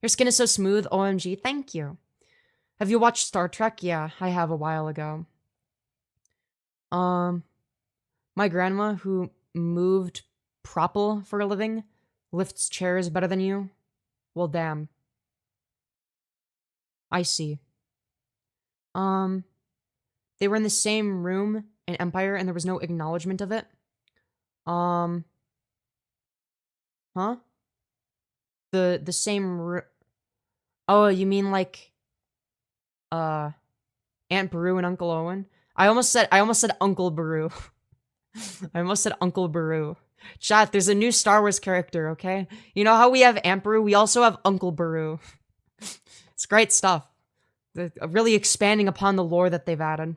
Your skin is so smooth, OMG, thank you. Have you watched Star Trek? Yeah, I have a while ago. My grandma, who moved propel for a living, lifts chairs better than you? Well, damn. I see. They were in the same room in Empire, and there was no acknowledgement of it. Huh? The same room. Oh, you mean like, Aunt Beru and Uncle Owen? I almost said Uncle Beru. I almost said Uncle Beru. Chat, there's a new Star Wars character, okay? You know how we have Aunt Beru? We also have Uncle Beru. It's great stuff. They're really expanding upon the lore that they've added.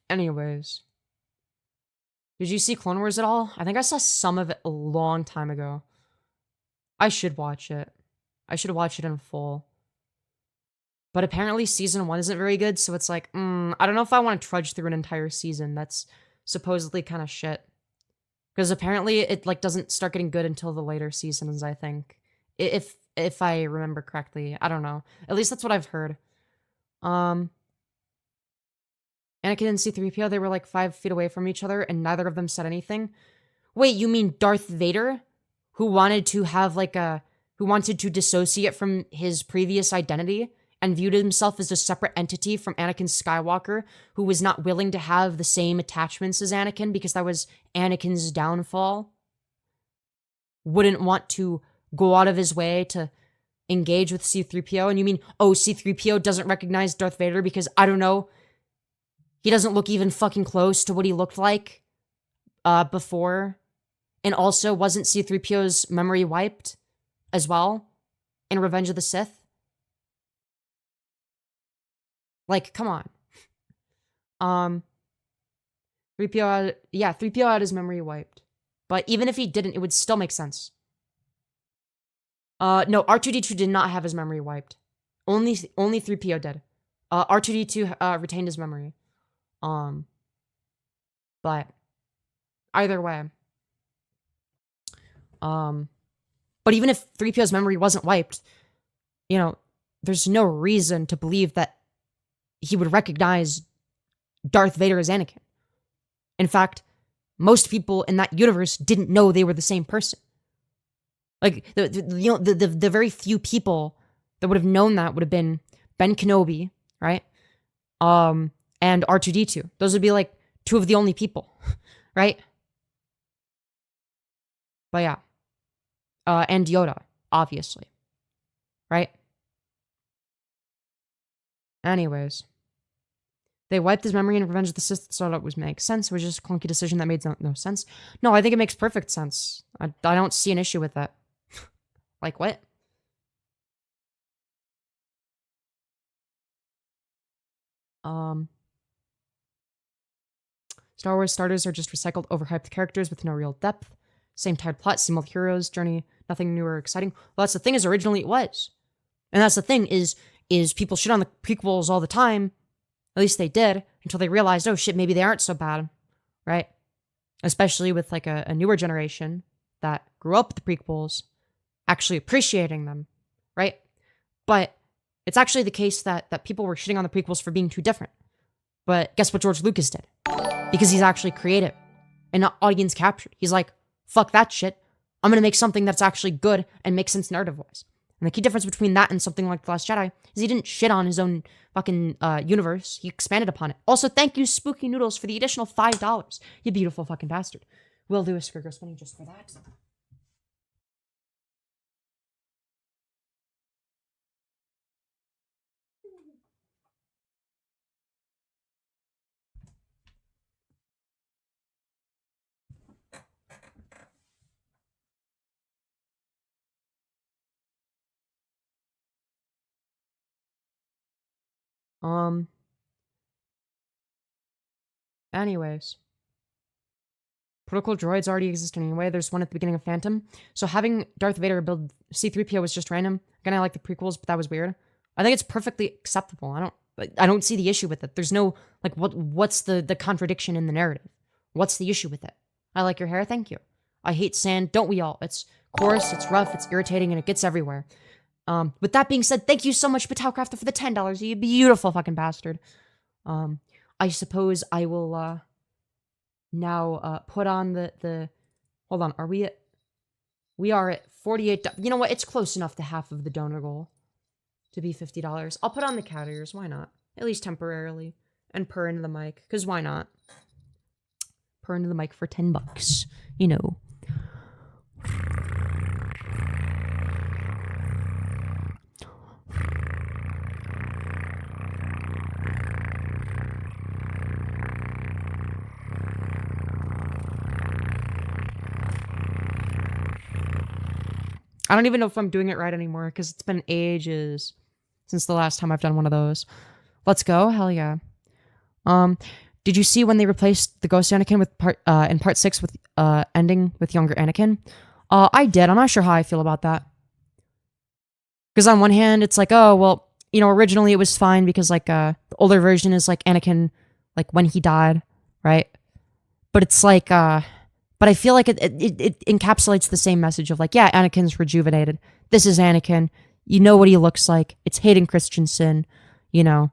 Anyways. Did you see Clone Wars at all? I think I saw some of it a long time ago. I should watch it. I should watch it in full. But apparently season 1 isn't very good, so it's like, I don't know if I want to trudge through an entire season. That's supposedly kind of shit. Because apparently it, like, doesn't start getting good until the later seasons, I think. If I remember correctly. I don't know. At least that's what I've heard. Anakin and C-3PO, they were like 5 feet away from each other, and neither of them said anything. Wait, you mean Darth Vader? Who wanted to have like who wanted to dissociate from his previous identity and viewed himself as a separate entity from Anakin Skywalker, who was not willing to have the same attachments as Anakin because that was Anakin's downfall? Wouldn't want to go out of his way to engage with C-3PO, and you mean, oh, C-3PO doesn't recognize Darth Vader because, I don't know, he doesn't look even fucking close to what he looked like before? And also, wasn't C-3PO's memory wiped as well in Revenge of the Sith? Like, come on. 3PO had his memory wiped. But even if he didn't, it would still make sense. No, R2-D2 did not have his memory wiped. Only 3PO did. R2-D2 retained his memory. But either way. But even if 3PO's memory wasn't wiped, you know, there's no reason to believe that he would recognize Darth Vader as Anakin. In fact, most people in that universe didn't know they were the same person. Like, the very few people that would have known that would have been Ben Kenobi, right? And R2-D2. Those would be like two of the only people, right? But yeah. And Yoda, obviously. Right? Anyways. They wiped his memory and Revenge of the Sith thought it was make sense. It was just a clunky decision that made no sense. No, I think it makes perfect sense. I don't see an issue with that. Like, what? Star Wars starters are just recycled, overhyped characters with no real depth. Same tired plot, similar heroes, journey, nothing new or exciting. Well, that's the thing, is originally it was. And that's the thing, is people shit on the prequels all the time. At least they did, until they realized, oh shit, maybe they aren't so bad, right? Especially with like a newer generation that grew up with the prequels, actually appreciating them, right? But it's actually the case that people were shitting on the prequels for being too different. But guess what George Lucas did? Because he's actually creative and not audience captured. He's like, fuck that shit. I'm gonna make something that's actually good and makes sense narrative-wise. And the key difference between that and something like The Last Jedi is he didn't shit on his own fucking universe. He expanded upon it. Also, thank you, Spooky Noodles, for the additional $5. You beautiful fucking bastard. We'll do a Skirt Go Spinny just for that. Anyways. Protocol droids already exist anyway. There's one at the beginning of Phantom. So having Darth Vader build C-3PO was just random. Again, I like the prequels, but that was weird. I think it's perfectly acceptable. I don't see the issue with it. There's no, like, what's the contradiction in the narrative? What's the issue with it? I like your hair, thank you. I hate sand, don't we all? It's coarse, it's rough, it's irritating, and it gets everywhere. With that being said, thank you so much, Battlecrafter, for the $10, you beautiful fucking bastard. I suppose I will, now, put on the, hold on, we are at $48, you know what, it's close enough to half of the donor goal to be $50. I'll put on the cat ears, why not? At least temporarily. And purr into the mic, because why not? Purr into the mic for $10, you know. I don't even know if I'm doing it right anymore because it's been ages since the last time I've done one of those. Let's go. Hell yeah. Did you see when they replaced the Ghost Anakin with in part 6 with ending with younger Anakin? I did. I'm not sure how I feel about that. Because on one hand, it's like, oh, well, you know, originally it was fine because like the older version is like Anakin, like when he died, right? But it's like, but I feel like it encapsulates the same message of like, yeah, Anakin's rejuvenated. This is Anakin. You know what he looks like. It's Hayden Christensen, you know.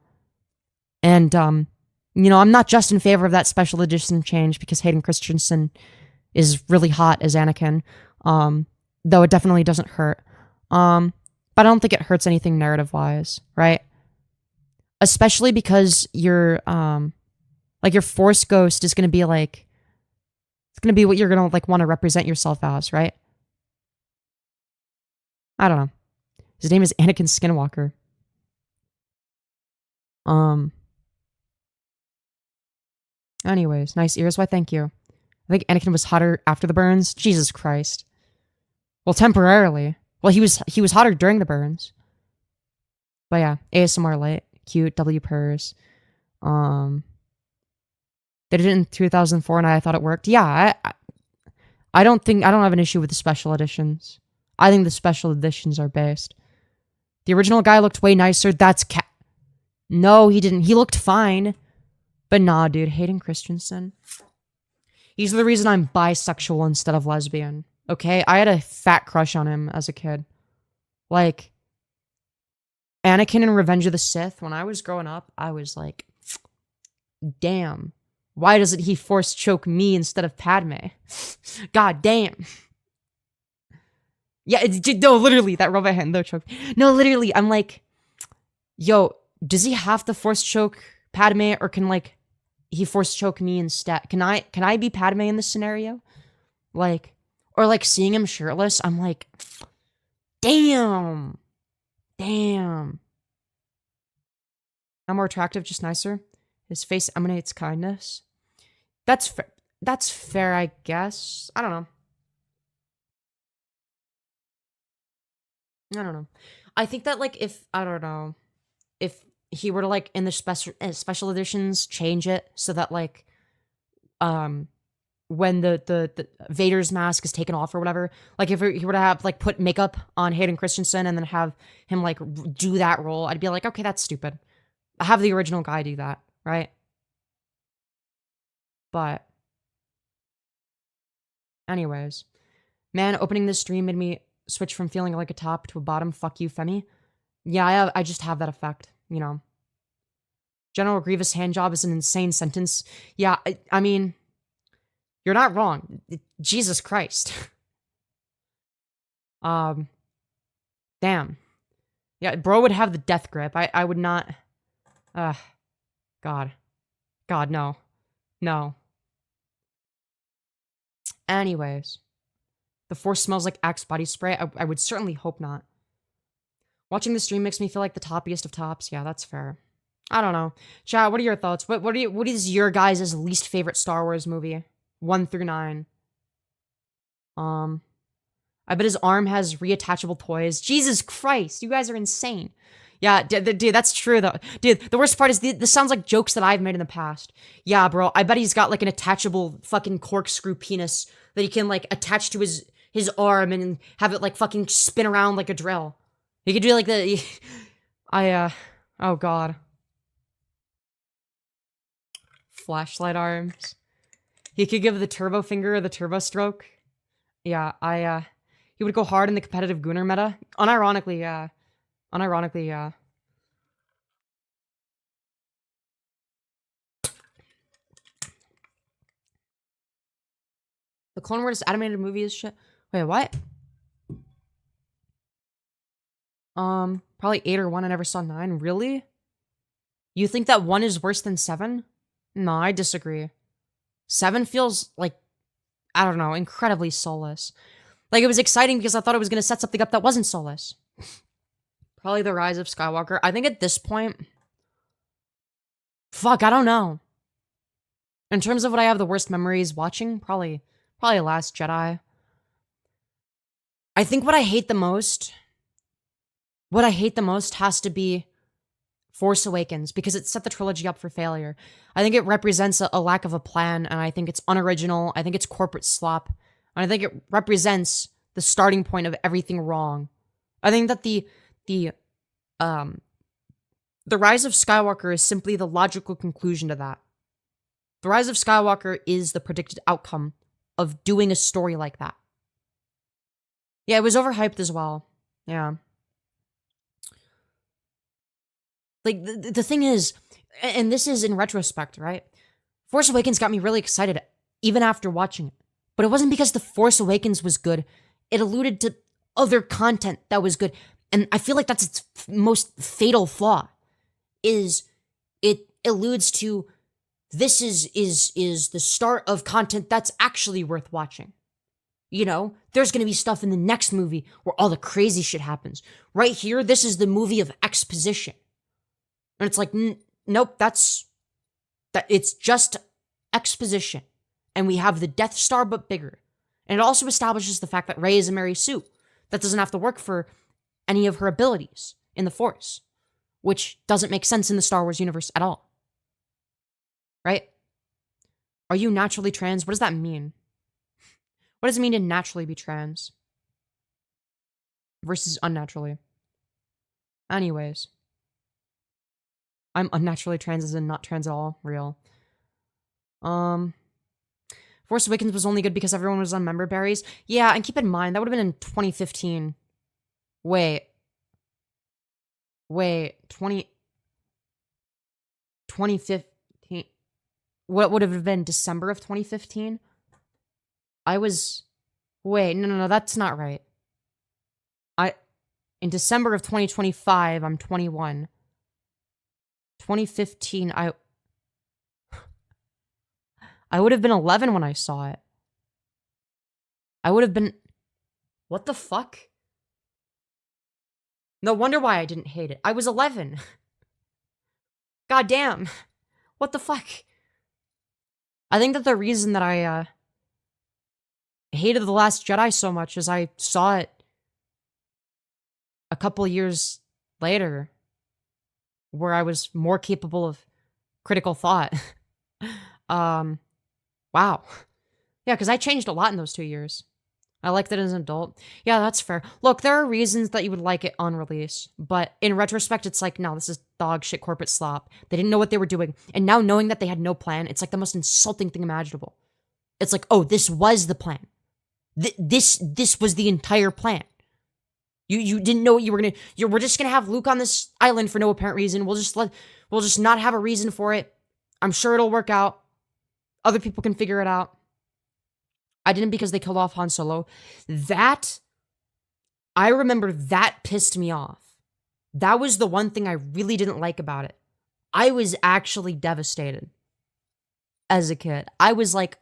And, you know, I'm not just in favor of that special edition change because Hayden Christensen is really hot as Anakin, though it definitely doesn't hurt. But I don't think it hurts anything narrative-wise, right? Especially because your Force Ghost is going to be like, it's going to be what you're going to like want to represent yourself as, right? I don't know. His name is Anakin Skinwalker. Anyways, nice ears. Why, thank you. I think Anakin was hotter after the burns. Jesus Christ. Well, temporarily. Well, he was hotter during the burns. But yeah, ASMR light, cute, W purrs. They did it in 2004 and I thought it worked. Yeah, I don't have an issue with the special editions. I think the special editions are based. The original guy looked way nicer. That's No, he didn't. He looked fine. But nah, dude, Hayden Christensen. He's the reason I'm bisexual instead of lesbian. Okay? I had a fat crush on him as a kid. Like, Anakin in Revenge of the Sith, when I was growing up, I was like, damn. Why doesn't he force choke me instead of Padme? God damn. Yeah, no, literally, that robot hand, though, choke. No, literally, I'm like, yo, does he have to force choke Padme, or can, like, he force choke me instead. Can I be Padme in this scenario? Like, or like seeing him shirtless, I'm like, damn. Damn. Not more attractive, just nicer. His face emanates kindness. That's fair, I guess. I don't know. I think that, like, if, I don't know, if he were to, like, in the special editions, change it so that, like, when the Vader's mask is taken off or whatever, like, if he were to have, like, put makeup on Hayden Christensen and then have him, like, do that role, I'd be like, okay, that's stupid. Have the original guy do that, right? But anyways, man, opening this stream made me switch from feeling like a top to a bottom. Fuck you, Femi. Yeah, I just have that effect, you know. General Grievous handjob is an insane sentence. Yeah, I mean, you're not wrong. Jesus Christ. Damn. Yeah, bro would have the death grip. I would not. God. God, no. No. Anyways. The Force smells like Axe body spray. I would certainly hope not. Watching the stream makes me feel like the toppiest of tops. Yeah, that's fair. I don't know. Chat, what are your thoughts? What is your guys' least favorite Star Wars movie? 1 through 9. I bet his arm has reattachable toys. Jesus Christ, you guys are insane. Yeah, dude, that's true though. Dude, the worst part is this sounds like jokes that I've made in the past. Yeah, bro, I bet he's got like an attachable fucking corkscrew penis that he can like attach to his arm and have it like fucking spin around like a drill. He could do like the oh god. Flashlight arms. He could give the turbo finger or the turbo stroke. Yeah, he would go hard in the competitive Gooner meta. Unironically, yeah. Unironically, yeah. The Clone Wars animated movie is shit. Wait, what? Probably 8 or 1. I never saw 9. Really? You think that 1 is worse than 7? No, I disagree. 7 feels like, I don't know, incredibly soulless. Like, it was exciting because I thought it was going to set something up that wasn't soulless. Probably The Rise of Skywalker. I think at this point... Fuck, I don't know. In terms of what I have the worst memories watching, probably Last Jedi. I think what I hate the most has to be Force Awakens, because it set the trilogy up for failure. I think it represents a lack of a plan, and I think it's unoriginal. I think it's corporate slop. And I think it represents the starting point of everything wrong. I think that the Rise of Skywalker is simply the logical conclusion to that. The Rise of Skywalker is the predicted outcome of doing a story like that. Yeah, it was overhyped as well. Yeah. Like, the thing is, and this is in retrospect, right? Force Awakens got me really excited, even after watching it. But it wasn't because The Force Awakens was good. It alluded to other content that was good. And I feel like that's its most fatal flaw, is it alludes to this is the start of content that's actually worth watching. You know, there's going to be stuff in the next movie where all the crazy shit happens. Right here, this is the movie of exposition. And it's like, nope, it's just exposition. And we have the Death Star, but bigger. And it also establishes the fact that Rey is a Mary Sue. That doesn't have to work for any of her abilities in the Force, which doesn't make sense in the Star Wars universe at all. Right? Are you naturally trans? What does that mean? What does it mean to naturally be trans? Versus unnaturally. Anyways. I'm unnaturally trans as in not trans at all. Real. Force Awakens was only good because everyone was on member berries. Yeah, and keep in mind, that would have been in 2015. Wait, 2015. What would have been December of 2015? Wait, no, that's not right. In December of 2025, I'm 21. 2015, I would have been 11 when I saw it. I would have been... What the fuck? No wonder why I didn't hate it. I was 11. God damn. What the fuck? I think that the reason that I hated The Last Jedi so much is I saw it a couple years later where I was more capable of critical thought. Wow. Yeah, because I changed a lot in those 2 years. I liked it as an adult. Yeah, that's fair. Look, there are reasons that you would like it on release, but in retrospect, it's like, no, this is dog shit corporate slop. They didn't know what they were doing. And now knowing that they had no plan, it's like the most insulting thing imaginable. It's like, oh, this was the plan. This was the entire plan. You didn't know what you were gonna. We're just gonna have Luke on this island for no apparent reason. We'll just not have a reason for it. I'm sure it'll work out. Other people can figure it out. I didn't because they killed off Han Solo. I remember that pissed me off. That was the one thing I really didn't like about it. I was actually devastated as a kid. I was like,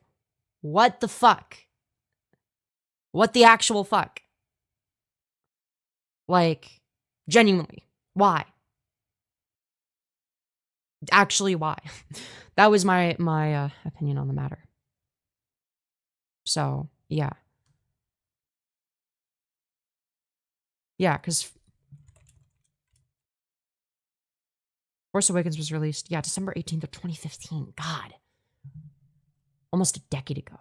what the fuck? What the actual fuck? Like, genuinely, why? Actually, why? That was my opinion on the matter. So, yeah. Yeah, because Force Awakens was released, yeah, December 18th of 2015. God. Almost a decade ago.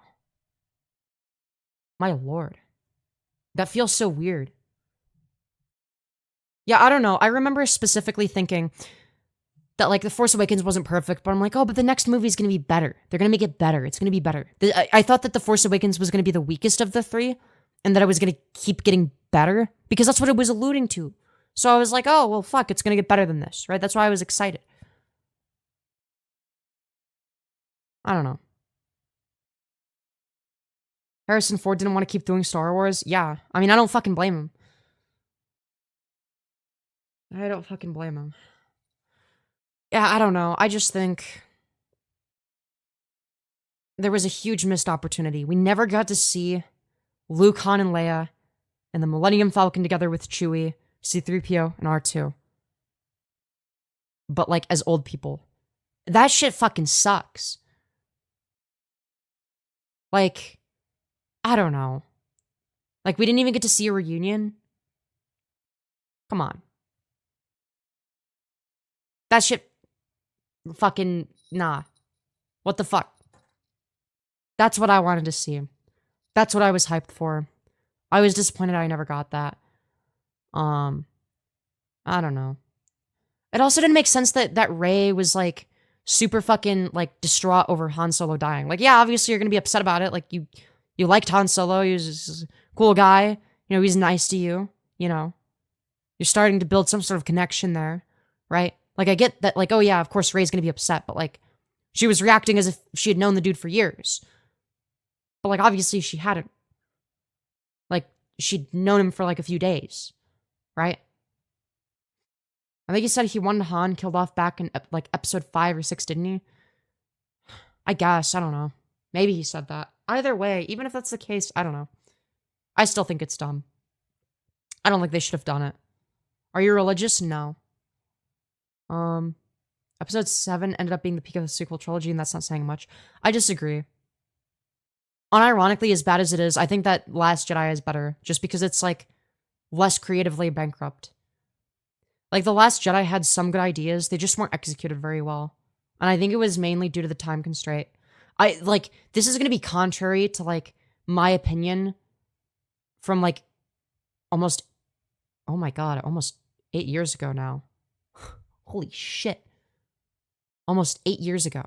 My lord. That feels so weird. Yeah, I don't know. I remember specifically thinking that, like, The Force Awakens wasn't perfect, but I'm like, oh, but the next movie's gonna be better. They're gonna make it better. It's gonna be better. I thought that The Force Awakens was gonna be the weakest of the three, and that I was gonna keep getting better, because that's what it was alluding to. So I was like, oh, well, fuck, it's gonna get better than this, right? That's why I was excited. I don't know. Harrison Ford didn't want to keep doing Star Wars? Yeah. I mean, I don't fucking blame him. I don't fucking blame him. Yeah, I don't know. I just think there was a huge missed opportunity. We never got to see Luke, Han, and Leia and the Millennium Falcon together with Chewie, C-3PO, and R2. But, like, as old people. That shit fucking sucks. Like, I don't know. Like, we didn't even get to see a reunion. Come on. That shit fucking, nah. What the fuck? That's what I wanted to see. That's what I was hyped for. I was disappointed I never got that. I don't know. It also didn't make sense that Rey was, like, super fucking, like, distraught over Han Solo dying. Like, yeah, obviously you're gonna be upset about it. Like, you liked Han Solo. He was a cool guy. You know, he's nice to you. You know. You're starting to build some sort of connection there, right? Like, I get that, like, oh yeah, of course Rey's gonna be upset, but, like, she was reacting as if she had known the dude for years. But, like, obviously she hadn't. Like, she'd known him for, like, a few days, right? I think he said he wanted Han killed off back in, like, episode 5 or 6, didn't he? I guess, I don't know. Maybe he said that. Either way, even if that's the case, I don't know. I still think it's dumb. I don't think they should have done it. Are you religious? No. Episode 7 ended up being the peak of the sequel trilogy, and that's not saying much. I disagree. Unironically, as bad as it is, I think that Last Jedi is better, just because it's, like, less creatively bankrupt. Like, The Last Jedi had some good ideas, they just weren't executed very well. And I think it was mainly due to the time constraint. This is gonna be contrary to, like, my opinion from, like, almost, oh my god, almost 8 years ago now. Holy shit. Almost 8 years ago.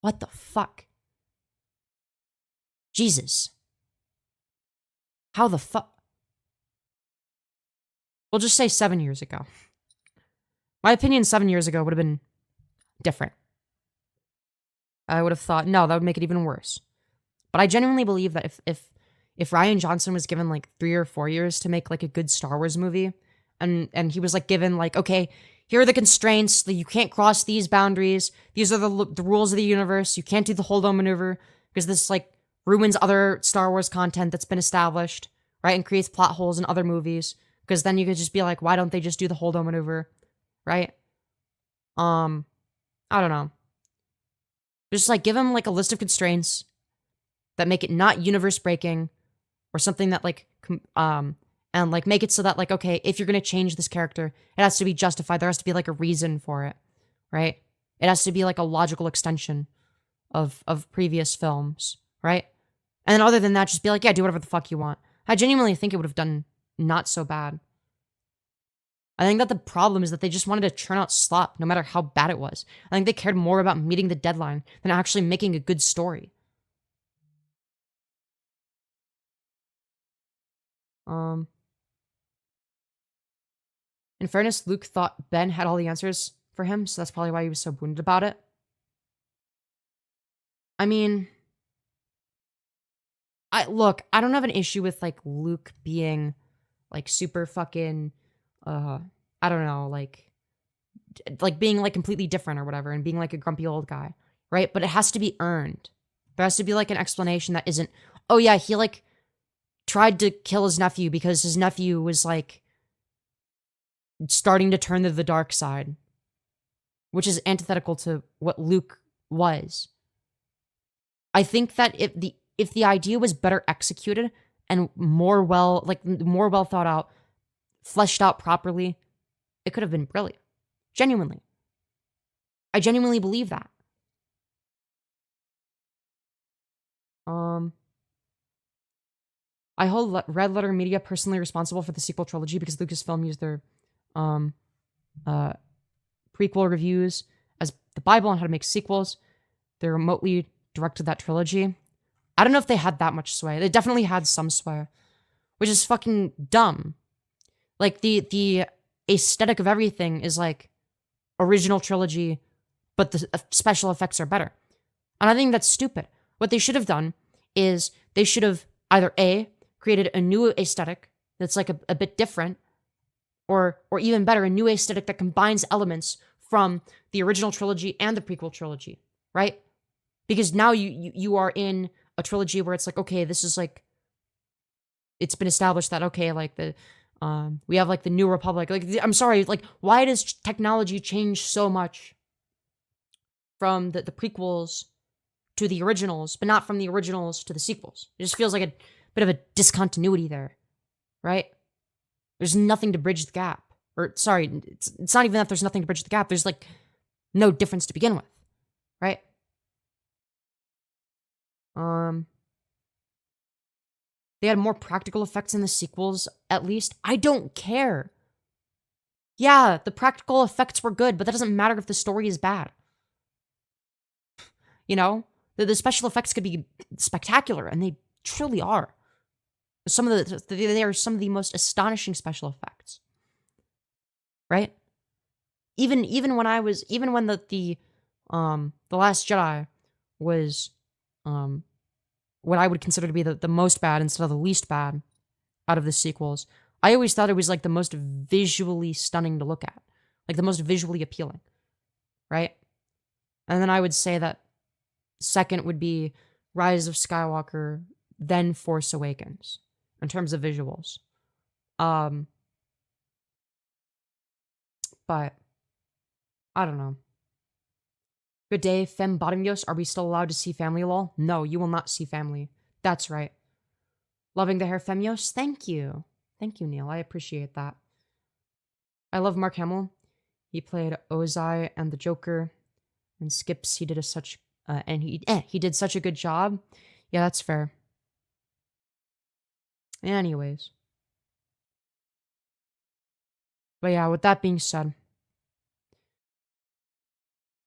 What the fuck? Jesus. How the fuck? We'll just say 7 years ago. My opinion 7 years ago would have been different. I would have thought, no, that would make it even worse. But I genuinely believe that if Rian Johnson was given, like, 3 or 4 years to make, like, a good Star Wars movie, and he was, like, given, like, okay, here are the constraints that you can't cross these boundaries. These are the rules of the universe. You can't do the hold on maneuver because this like ruins other Star Wars content that's been established, right? And creates plot holes in other movies. Because then you could just be like, why don't they just do the hold on maneuver, right? I don't know. Just like give them like a list of constraints that make it not universe breaking, or something that like and like make it so that like, okay, if you're gonna change this character, it has to be justified. There has to be like a reason for it, right? It has to be like a logical extension of previous films, right? And then other than that, just be like, yeah, do whatever the fuck you want. I genuinely think it would have done not so bad. I think that the problem is that they just wanted to churn out slop no matter how bad it was. I think they cared more about meeting the deadline than actually making a good story. In fairness, Luke thought Ben had all the answers for him, so that's probably why he was so wounded about it. I mean, I don't have an issue with like Luke being like super fucking I don't know, like being like completely different or whatever and being like a grumpy old guy, right? But it has to be earned. There has to be like an explanation that isn't, oh yeah, he like tried to kill his nephew because his nephew was like starting to turn to the dark side, which is antithetical to what Luke was. I think that if the idea was better executed and more well thought out, fleshed out properly, it could have been brilliant. Genuinely. I genuinely believe that. I hold Red Letter Media personally responsible for the sequel trilogy because Lucasfilm used their prequel reviews as the Bible on how to make sequels. They remotely directed that trilogy. I don't know if they had that much sway. They definitely had some sway, which is fucking dumb. Like the aesthetic of everything is like original trilogy, but the special effects are better. And I think that's stupid. What they should have done is they should have either A, created a new aesthetic that's like a bit different, or even better, a new aesthetic that combines elements from the original trilogy and the prequel trilogy, right? Because now you are in a trilogy where it's like, okay, this is like, it's been established that, okay, like we have like the New Republic. Like, I'm sorry, like, why does technology change so much from the prequels to the originals, but not from the originals to the sequels? It just feels like a bit of a discontinuity there, right? There's nothing to bridge the gap. Or, sorry, it's not even that there's nothing to bridge the gap. There's like no difference to begin with, right? They had more practical effects in the sequels, at least. I don't care. Yeah, the practical effects were good, but that doesn't matter if the story is bad. You know? The special effects could be spectacular, and they truly are. They are some of the most astonishing special effects. Right? Even when the Last Jedi was what I would consider to be the most bad instead of the least bad out of the sequels, I always thought it was like the most visually stunning to look at, like the most visually appealing, right? And then I would say that second would be Rise of Skywalker, then Force Awakens in terms of visuals. But I don't know. Good day, Femyoz. Are we still allowed to see family, lol? No, you will not see family. That's right. Loving the hair, Femyoz. Thank you. Thank you, Neil. I appreciate that. I love Mark Hamill. He played Ozai and the Joker. And Skips, he did he did such a good job. Yeah, that's fair. Anyways. But yeah, with that being said,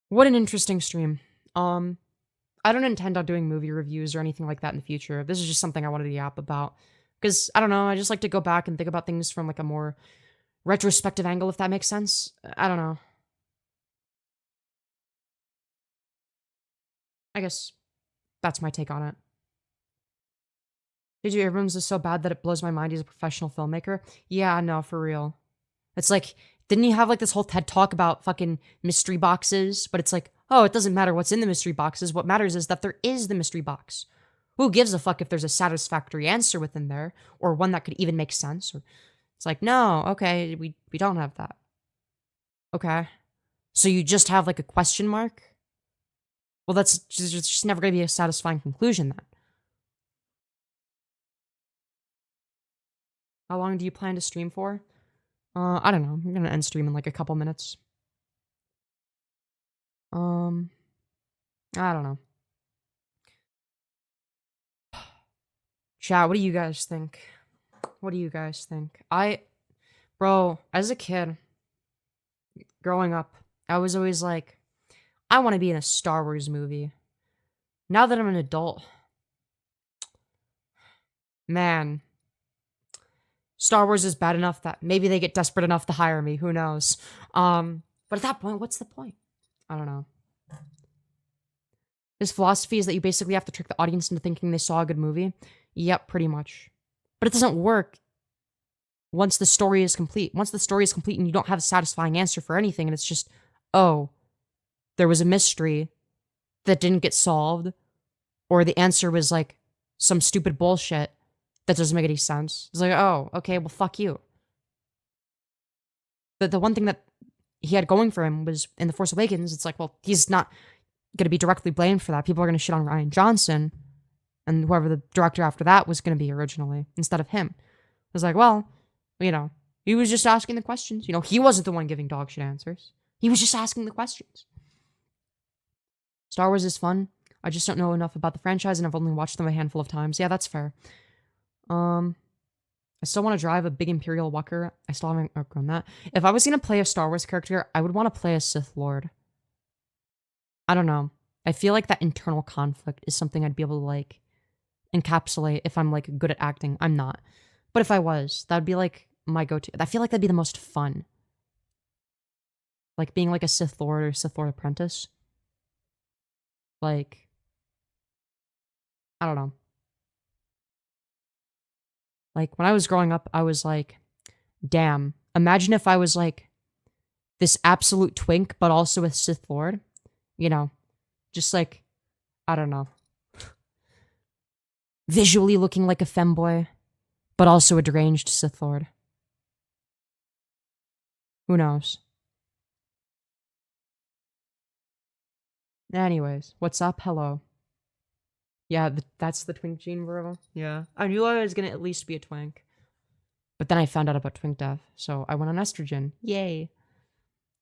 what an interesting stream. I don't intend on doing movie reviews or anything like that in the future. This is just something I wanted to yap about. Because, I don't know, I just like to go back and think about things from like a more retrospective angle, if that makes sense. I don't know. I guess that's my take on it. J.J. Abrams is so bad that it blows my mind he's a professional filmmaker. Yeah, no, for real. It's like Didn't he have like this whole TED talk about fucking mystery boxes? But it's like, oh, it doesn't matter what's in the mystery boxes. What matters is that there is the mystery box. Who gives a fuck if there's a satisfactory answer within there or one that could even make sense? Or it's like, no, okay, we don't have that. Okay. So you just have like a question mark? Well, that's just never going to be a satisfying conclusion then. How long do you plan to stream for? I don't know. I'm going to end stream in like a couple minutes. I don't know. Chat, what do you guys think? What do you guys think? Bro, as a kid, growing up, I was always like, I want to be in a Star Wars movie. Now that I'm an adult, man, Star Wars is bad enough that maybe they get desperate enough to hire me. Who knows? But at that point, what's the point? I don't know. His philosophy is that you basically have to trick the audience into thinking they saw a good movie. Yep, pretty much. But it doesn't work once the story is complete. Once the story is complete and you don't have a satisfying answer for anything, and it's just, oh, there was a mystery that didn't get solved, or the answer was like some stupid bullshit that doesn't make any sense. It's like, oh, okay, well, fuck you. The one thing that he had going for him was in The Force Awakens, it's like, well, he's not going to be directly blamed for that. People are going to shit on Rian Johnson, and whoever the director after that was going to be originally, instead of him. It was like, well, you know, he was just asking the questions. You know, he wasn't the one giving dog shit answers. He was just asking the questions. Star Wars is fun. I just don't know enough about the franchise, and I've only watched them a handful of times. Yeah, that's fair. I still want to drive a big Imperial Walker. I still haven't outgrown that. If I was going to play a Star Wars character, I would want to play a Sith Lord. I don't know. I feel like that internal conflict is something I'd be able to, like, encapsulate if I'm, like, good at acting. I'm not. But if I was, that would be, like, my go-to. I feel like that'd be the most fun. Like, being, like, a Sith Lord or Sith Lord apprentice. Like, I don't know. Like, when I was growing up, I was like, damn, imagine if I was, like, this absolute twink, but also a Sith Lord. You know, just, like, I don't know. Visually looking like a femboy, but also a deranged Sith Lord. Who knows? Anyways, what's up? Hello. Yeah, that's the twink gene, bro. Yeah. I knew I was gonna at least be a twink. But then I found out about twink death, so I went on estrogen. Yay.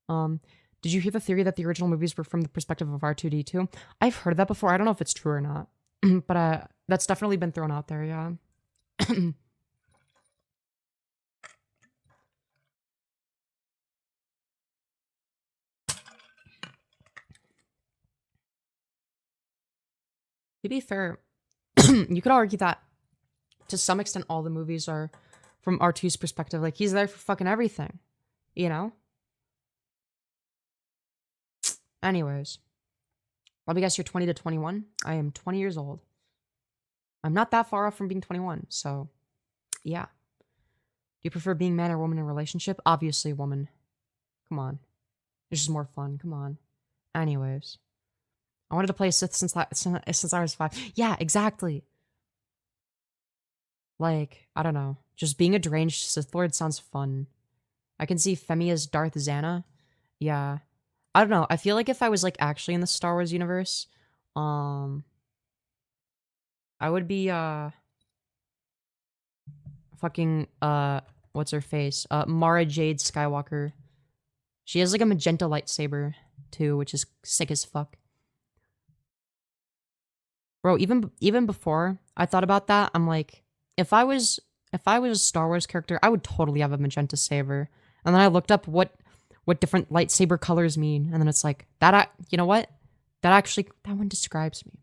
Did you hear the theory that the original movies were from the perspective of R2-D2? I've heard that before. I don't know if it's true or not. But that's definitely been thrown out there, yeah. To be fair, you could argue that to some extent all the movies are from R2's perspective. Like, he's there for fucking everything, you know? Anyways, let me guess, you're 20 to 21? I am 20 years old. I'm not that far off from being 21, so yeah. Do you prefer being man or woman in a relationship? Obviously woman. Come on. It's just more fun. Come on. Anyways. I wanted to play Sith since I was 5. Yeah, exactly. Like, I don't know. Just being a deranged Sith Lord sounds fun. I can see Femyoz Darth Xana. Yeah. I don't know. I feel like if I was, like, actually in the Star Wars universe, I would be, fucking, what's her face? Mara Jade Skywalker. She has, like, a magenta lightsaber, too, which is sick as fuck. Bro, even before I thought about that, I'm like, if I was a Star Wars character, I would totally have a magenta saber. And then I looked up what different lightsaber colors mean, and then it's like, you know what? That one describes me.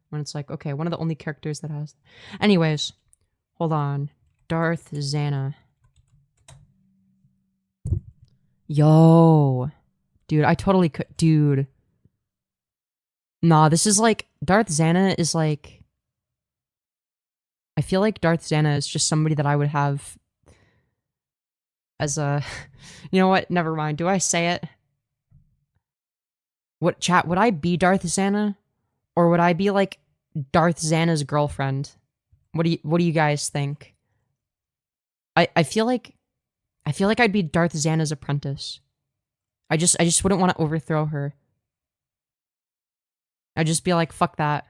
When it's like, okay, one of the only characters that has. Anyways, hold on. Darth Xana. Yo. Dude, I totally could. Dude. Nah, this is like, Darth Xana is like, I feel like Darth Xana is just somebody that I would have as a you know what? Never mind. Do I say it? What chat, would I be Darth Xana? Or would I be like Darth Xana's girlfriend? What do you guys think? I feel like I'd be Darth Xana's apprentice. I just wouldn't want to overthrow her. I'd just be like, fuck that.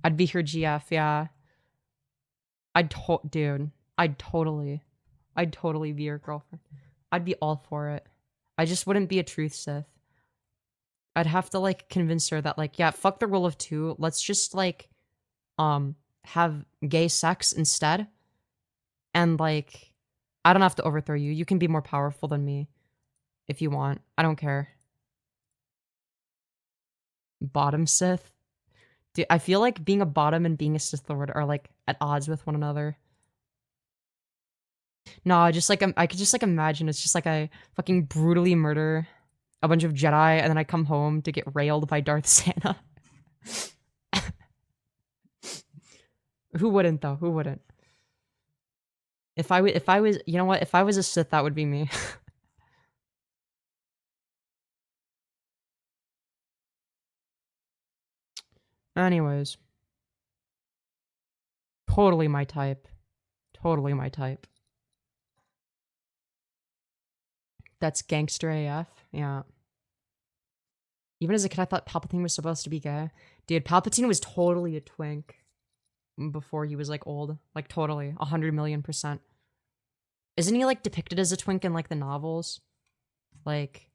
I'd be her GF, yeah. Dude, I'd totally be your girlfriend. I'd be all for it. I just wouldn't be a truth Sith. I'd have to like convince her that like, yeah, fuck the rule of two. Let's just like, have gay sex instead. And like, I don't have to overthrow you. You can be more powerful than me if you want. I don't care. Bottom Sith. Dude, I feel like being a bottom and being a Sith Lord are like at odds with one another. No, I could just like imagine it's just like I fucking brutally murder a bunch of Jedi and then I come home to get railed by Darth Santa. Who wouldn't though? Who wouldn't? If I was, you know what? If I was a Sith, that would be me. Anyways, totally my type. Totally my type. That's gangster AF. Yeah. Even as a kid, I thought Palpatine was supposed to be gay. Dude, Palpatine was totally a twink before he was like old. Like totally. 100 million%. Isn't he like depicted as a twink in like the novels? Like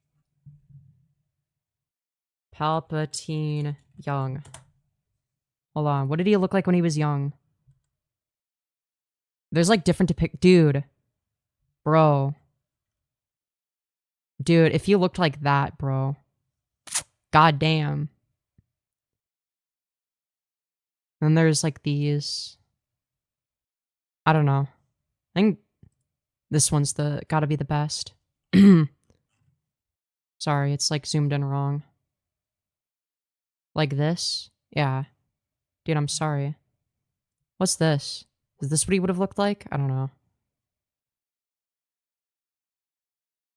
Palpatine young. Hold on. What did he look like when he was young? There's like different dude. Bro. Dude, if you looked like that, bro. God damn. Then there's like these. I don't know. I think this one's gotta be the best. Sorry, it's like zoomed in wrong. Like this? Yeah. Dude, I'm sorry. What's this? Is this what he would have looked like? I don't know.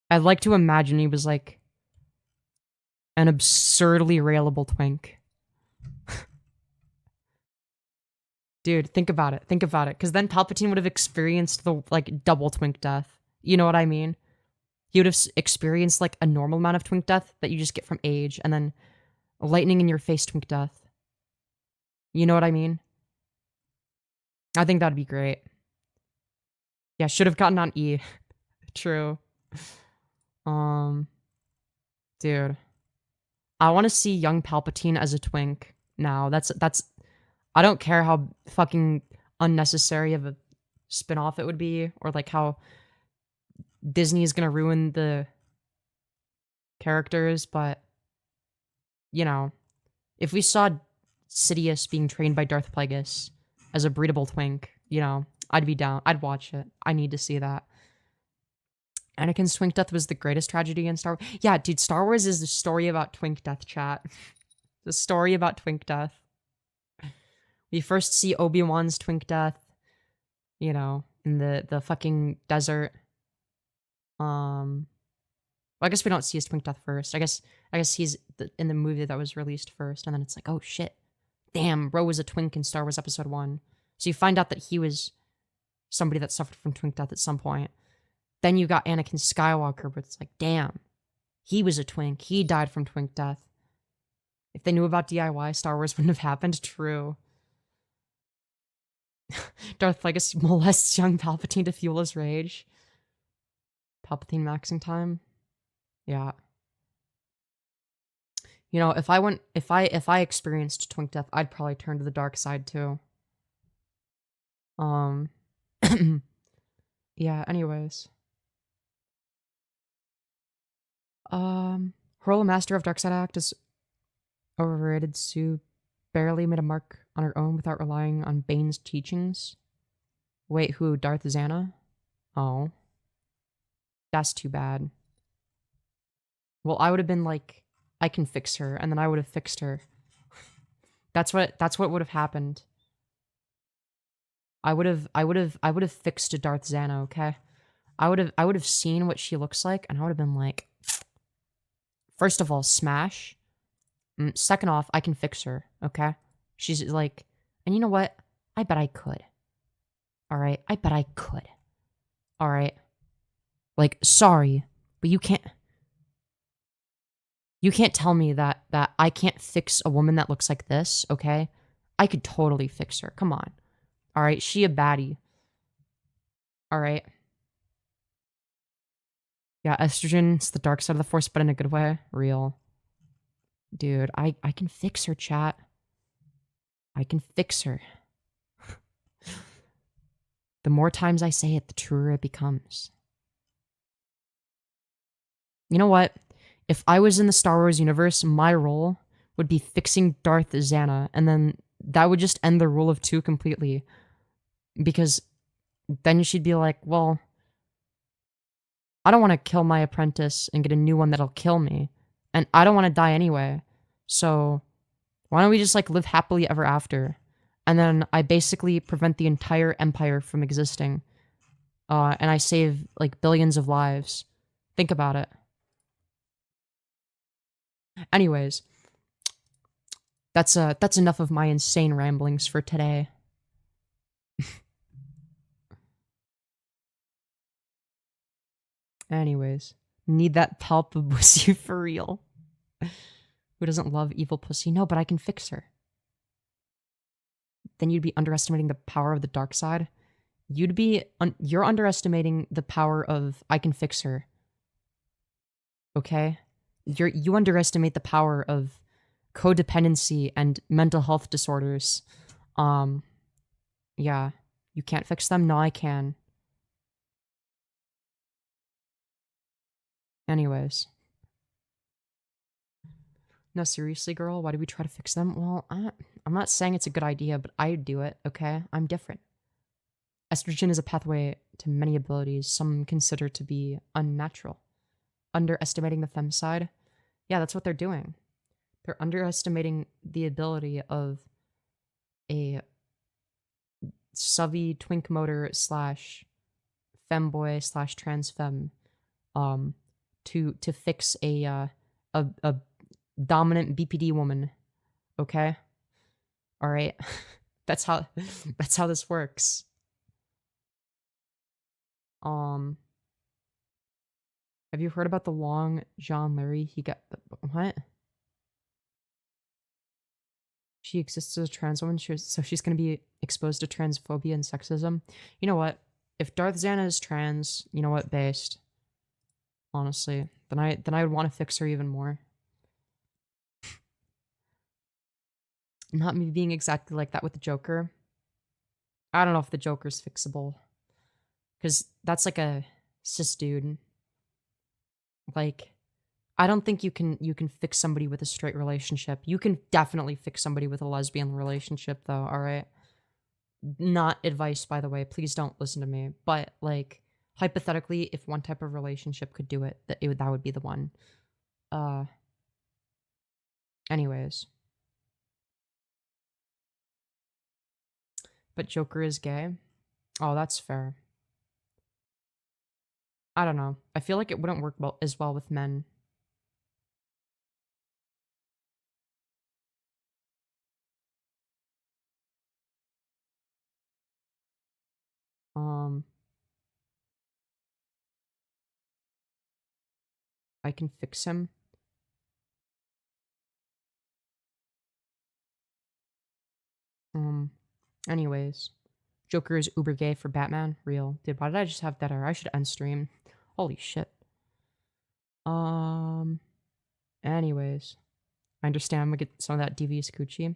I'd like to imagine he was like an absurdly railable twink. Dude, think about it. Think about it. Because then Palpatine would have experienced the like double twink death. You know what I mean? He would have experienced like a normal amount of twink death that you just get from age, and then lightning in your face twink death. You know what I mean? I think that'd be great. Yeah, should have gotten on E. True. Dude. I want to see young Palpatine as a twink now. That's I don't care how fucking unnecessary of a spin-off it would be, or like how Disney is gonna ruin the characters, but you know, if we saw Sidious being trained by Darth Plagueis as a breedable twink, you know, I'd be down. I'd watch it. I need to see that. Anakin's twink death was the greatest tragedy in Star Wars. Yeah, dude, Star Wars is the story about twink death, chat. The story about twink death. We first see Obi-Wan's twink death, you know, in the fucking desert. Well, I guess we don't see his twink death first. I guess he's in the movie that was released first, and then it's like, oh shit, damn, Ro was a twink in Star Wars Episode 1. So you find out that he was somebody that suffered from twink death at some point. Then you got Anakin Skywalker, but it's like, damn, he was a twink. He died from twink death. If they knew about DIY, Star Wars wouldn't have happened. True. Darth Plagueis molests young Palpatine to fuel his rage. Palpatine maxing time. Yeah. You know, if I experienced twink death, I'd probably turn to the dark side too. Yeah, anyways. Hurl, Master of Darkside Act is overrated. Sue barely made a mark on her own without relying on Bane's teachings. Wait, who? Darth Xana? Oh. That's too bad. Well, I would have been like, I can fix her, and then I would have fixed her. That's what would have happened. I would have fixed Darth Xana, okay? I would have seen what she looks like, and I would have been like, first of all, smash. Second off, I can fix her, okay? She's like, and you know what? I bet I could. All right, I bet I could. All right, like, sorry, but you can't. You can't tell me that I can't fix a woman that looks like this, okay? I could totally fix her. Come on. All right, she a baddie. All right. Yeah, estrogen's the dark side of the force, but in a good way. Real. Dude, I can fix her, chat. I can fix her. The more times I say it, the truer it becomes. You know what? If I was in the Star Wars universe, my role would be fixing Darth Xana, and then that would just end the rule of two completely. Because then she'd be like, well, I don't want to kill my apprentice and get a new one that'll kill me. And I don't want to die anyway. So why don't we just like live happily ever after? And then I basically prevent the entire empire from existing. And I save like billions of lives. Think about it. Anyways, that's enough of my insane ramblings for today. Anyways, need that palp of pussy for real. Who doesn't love evil pussy? No, but I can fix her. Then you'd be underestimating the power of the dark side. You're underestimating the power of I can fix her. Okay? You underestimate the power of codependency and mental health disorders. Yeah. You can't fix them? No, I can. Anyways. No, seriously, girl, why do we try to fix them? Well, I'm not saying it's a good idea, but I'd do it, okay? I'm different. Estrogen is a pathway to many abilities some consider to be unnatural. Underestimating the fem side? Yeah, that's what they're doing. They're underestimating the ability of a subby twink motor slash femboy slash trans femme to fix a dominant BPD woman. Okay? All right. that's how this works. Have you heard about the long Jean Larry? He got what? She exists as a trans woman, so she's going to be exposed to transphobia and sexism. You know what? If Darth Xana is trans, you know what? Based, honestly, then I would want to fix her even more. Not me being exactly like that with the Joker. I don't know if the Joker's fixable, because that's like a cis dude. Like, I don't think you can fix somebody with a straight relationship. You can definitely fix somebody with a lesbian relationship, though. All right. Not advice, by the way. Please don't listen to me. But like, hypothetically, if one type of relationship could do it, that would be the one. Anyways. But Joker is gay. Oh, that's fair. I don't know. I feel like it wouldn't work as well with men. I can fix him. Anyways. Joker is uber gay for Batman. Real. Dude, why did I just have that error? I should end stream. Holy shit. Anyways. I understand I'm gonna get some of that devious coochie.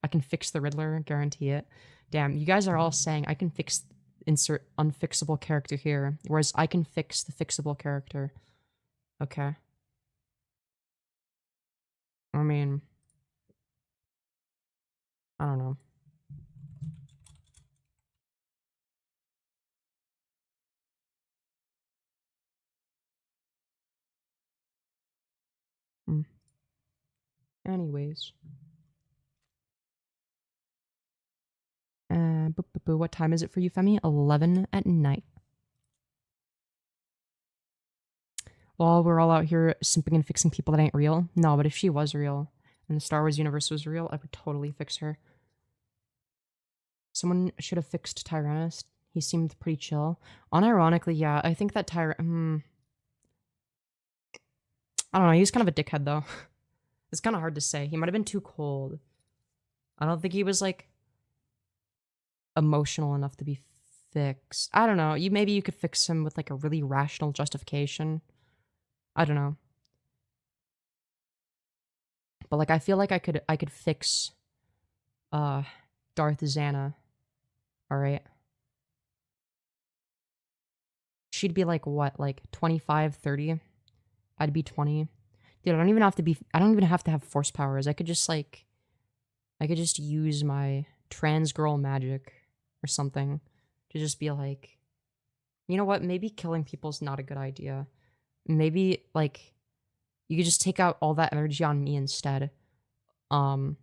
I can fix the Riddler, guarantee it. Damn, you guys are all saying I can fix insert unfixable character here, whereas I can fix the fixable character. Okay. I mean, I don't know. Anyways. Boo, what time is it for you, Femi? 11 at night. Well, we're all out here simping and fixing people that ain't real. No, but if she was real and the Star Wars universe was real, I would totally fix her. Someone should have fixed Tyrannus. He seemed pretty chill. Unironically, yeah, I think that I don't know, he was kind of a dickhead, though. It's kind of hard to say. He might have been too cold. I don't think he was, like, emotional enough to be fixed. I don't know. Maybe you could fix him with, like, a really rational justification. I don't know. But, like, I feel like I could fix Darth Xana. Alright. She'd be like, what, like 25, 30? I'd be 20. Dude, I don't even have to have force powers. I could just use my trans girl magic or something to just be like, you know what, maybe killing people's not a good idea. Maybe, like, you could just take out all that energy on me instead. And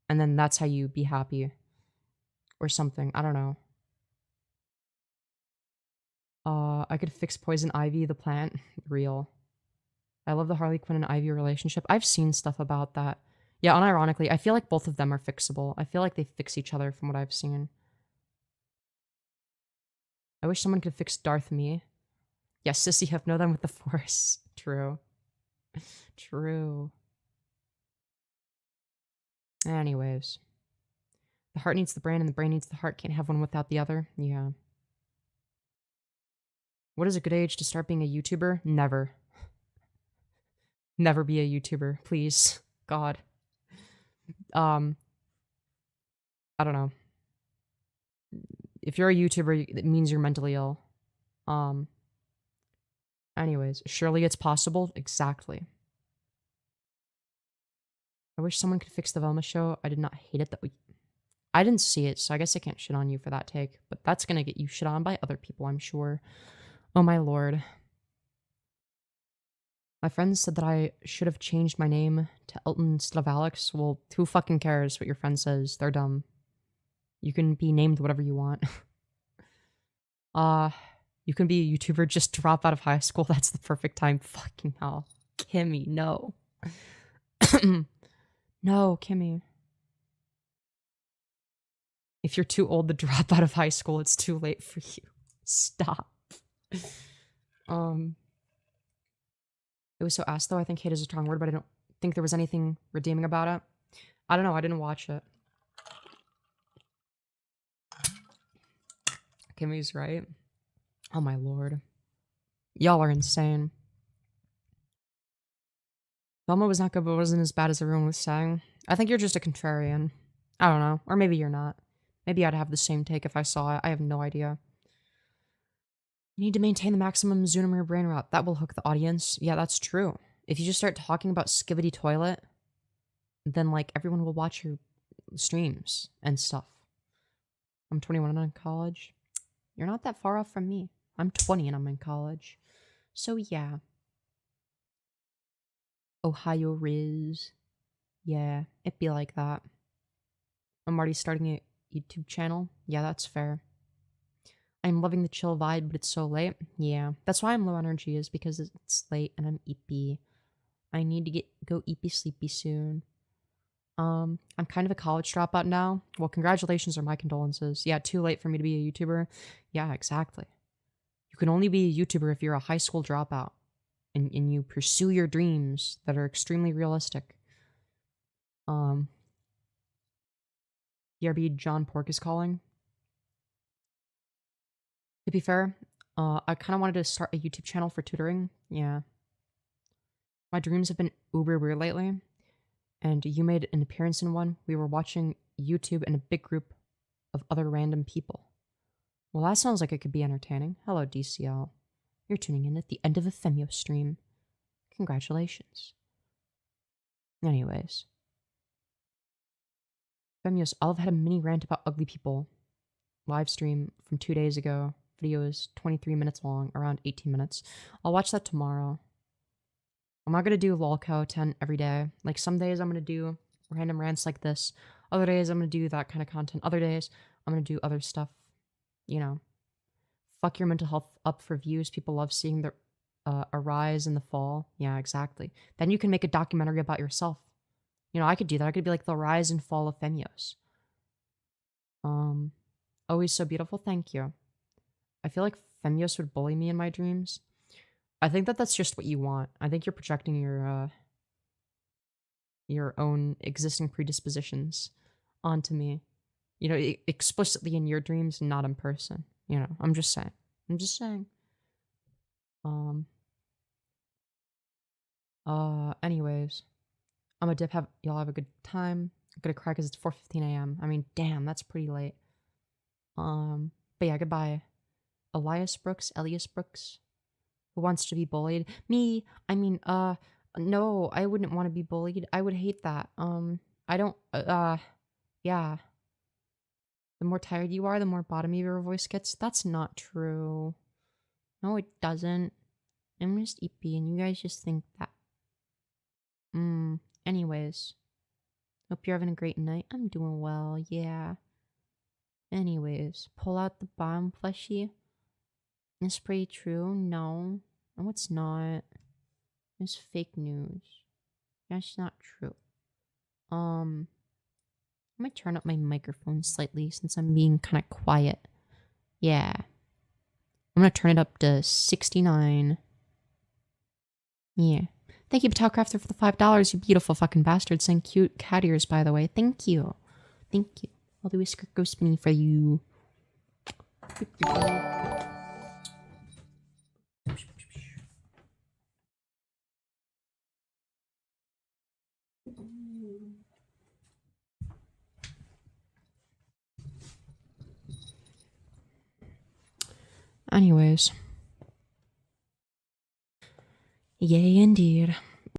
then that's how you be happy. Or something. I don't know. I could fix Poison Ivy, the plant. Real. I love the Harley Quinn and Ivy relationship. I've seen stuff about that. Yeah, unironically, I feel like both of them are fixable. I feel like they fix each other from what I've seen. I wish someone could fix Darth me. Yeah, sissy, have know them with the Force. True. True. Anyways. The heart needs the brain and the brain needs the heart. Can't have one without the other. Yeah. What is a good age to start being a YouTuber? Never. Never be a YouTuber, please. God. I don't know. If you're a YouTuber, it means you're mentally ill. Anyways, surely it's possible. Exactly. I wish someone could fix the Velma show. I did not hate it that I didn't see it, so I guess I can't shit on you for that take. But that's gonna get you shit on by other people, I'm sure. Oh my lord. My friends said that I should have changed my name to Elton instead of Alex. Well, who fucking cares what your friend says? They're dumb. You can be named whatever you want. You can be a YouTuber, just drop out of high school. That's the perfect time. Fucking hell. Kimmy, no. No, Kimmy. If you're too old to drop out of high school, it's too late for you. Stop. It was so ass though. I think hate is a strong word, but I don't think there was anything redeeming about it. I don't know. I didn't watch it. Kimmy's right. Oh my lord. Y'all are insane. Velma was not good, but wasn't as bad as everyone was saying. I think you're just a contrarian. I don't know. Or maybe you're not. Maybe I'd have the same take if I saw it. I have no idea. You need to maintain the maximum Zoomer brain rot. That will hook the audience. Yeah, that's true. If you just start talking about Skivity Toilet, then, like, everyone will watch your streams and stuff. I'm 21 and I'm in college. You're not that far off from me. I'm 20 and I'm in college. So, yeah. Ohio Riz. Yeah, it'd be like that. I'm already starting a YouTube channel. Yeah, that's fair. I'm loving the chill vibe, but it's so late. Yeah, that's why I'm low energy, is because it's late and I'm eepy. I need to go eepy sleepy soon. I'm kind of a college dropout now. Well, congratulations or my condolences. Yeah, too late for me to be a YouTuber. Yeah, exactly. You can only be a YouTuber if you're a high school dropout and you pursue your dreams that are extremely realistic. BRB John Pork is calling. To be fair, I kind of wanted to start a YouTube channel for tutoring. Yeah. My dreams have been uber weird lately, and you made an appearance in one. We were watching YouTube in a big group of other random people. Well, that sounds like it could be entertaining. Hello, DCL. You're tuning in at the end of a Femyoz stream. Congratulations. Anyways. Femyoz, Olive had a mini rant about ugly people. Live stream from 2 days ago. Video is 23 minutes long, around 18 minutes. I'll watch that tomorrow. I'm not gonna do lolcow 10 every day. Like, some days I'm gonna do random rants like this. Other days I'm gonna do that kind of content. Other days I'm gonna do other stuff, you know. Fuck your mental health up for views. People love seeing the a rise in the fall. Yeah, exactly. Then you can make a documentary about yourself. You know, I could do that. I could be like the rise and fall of Femyoz. Always so beautiful. Thank you. I feel like Femyoz would bully me in my dreams. I think that that's just what you want. I think you're projecting your own existing predispositions onto me. You know, explicitly in your dreams, not in person. You know, I'm just saying. I'm just saying. Anyways, I'm gonna dip. Y'all have a good time. I'm gonna cry because it's 4:15 a.m. I mean, damn, that's pretty late. But yeah, goodbye. Elias Brooks, who wants to be bullied. Me, I mean, no, I wouldn't want to be bullied. I would hate that. I don't, yeah. The more tired you are, the more bottom of your voice gets. That's not true. No, it doesn't. I'm just EP, and you guys just think that. Anyways. Hope you're having a great night. I'm doing well, yeah. Anyways, pull out the bomb plushie. It's pretty true. No. No, it's not. It's fake news. That's not true. I might turn up my microphone slightly since I'm being kind of quiet. Yeah. I'm gonna turn it up to 69. Yeah. Thank you, Battlecrafter, for the $5. You beautiful fucking bastard. Saying cute cat ears, by the way. Thank you. Thank you. I'll do a Skirt Go Spinny for you. Anyways. Yay, indeed.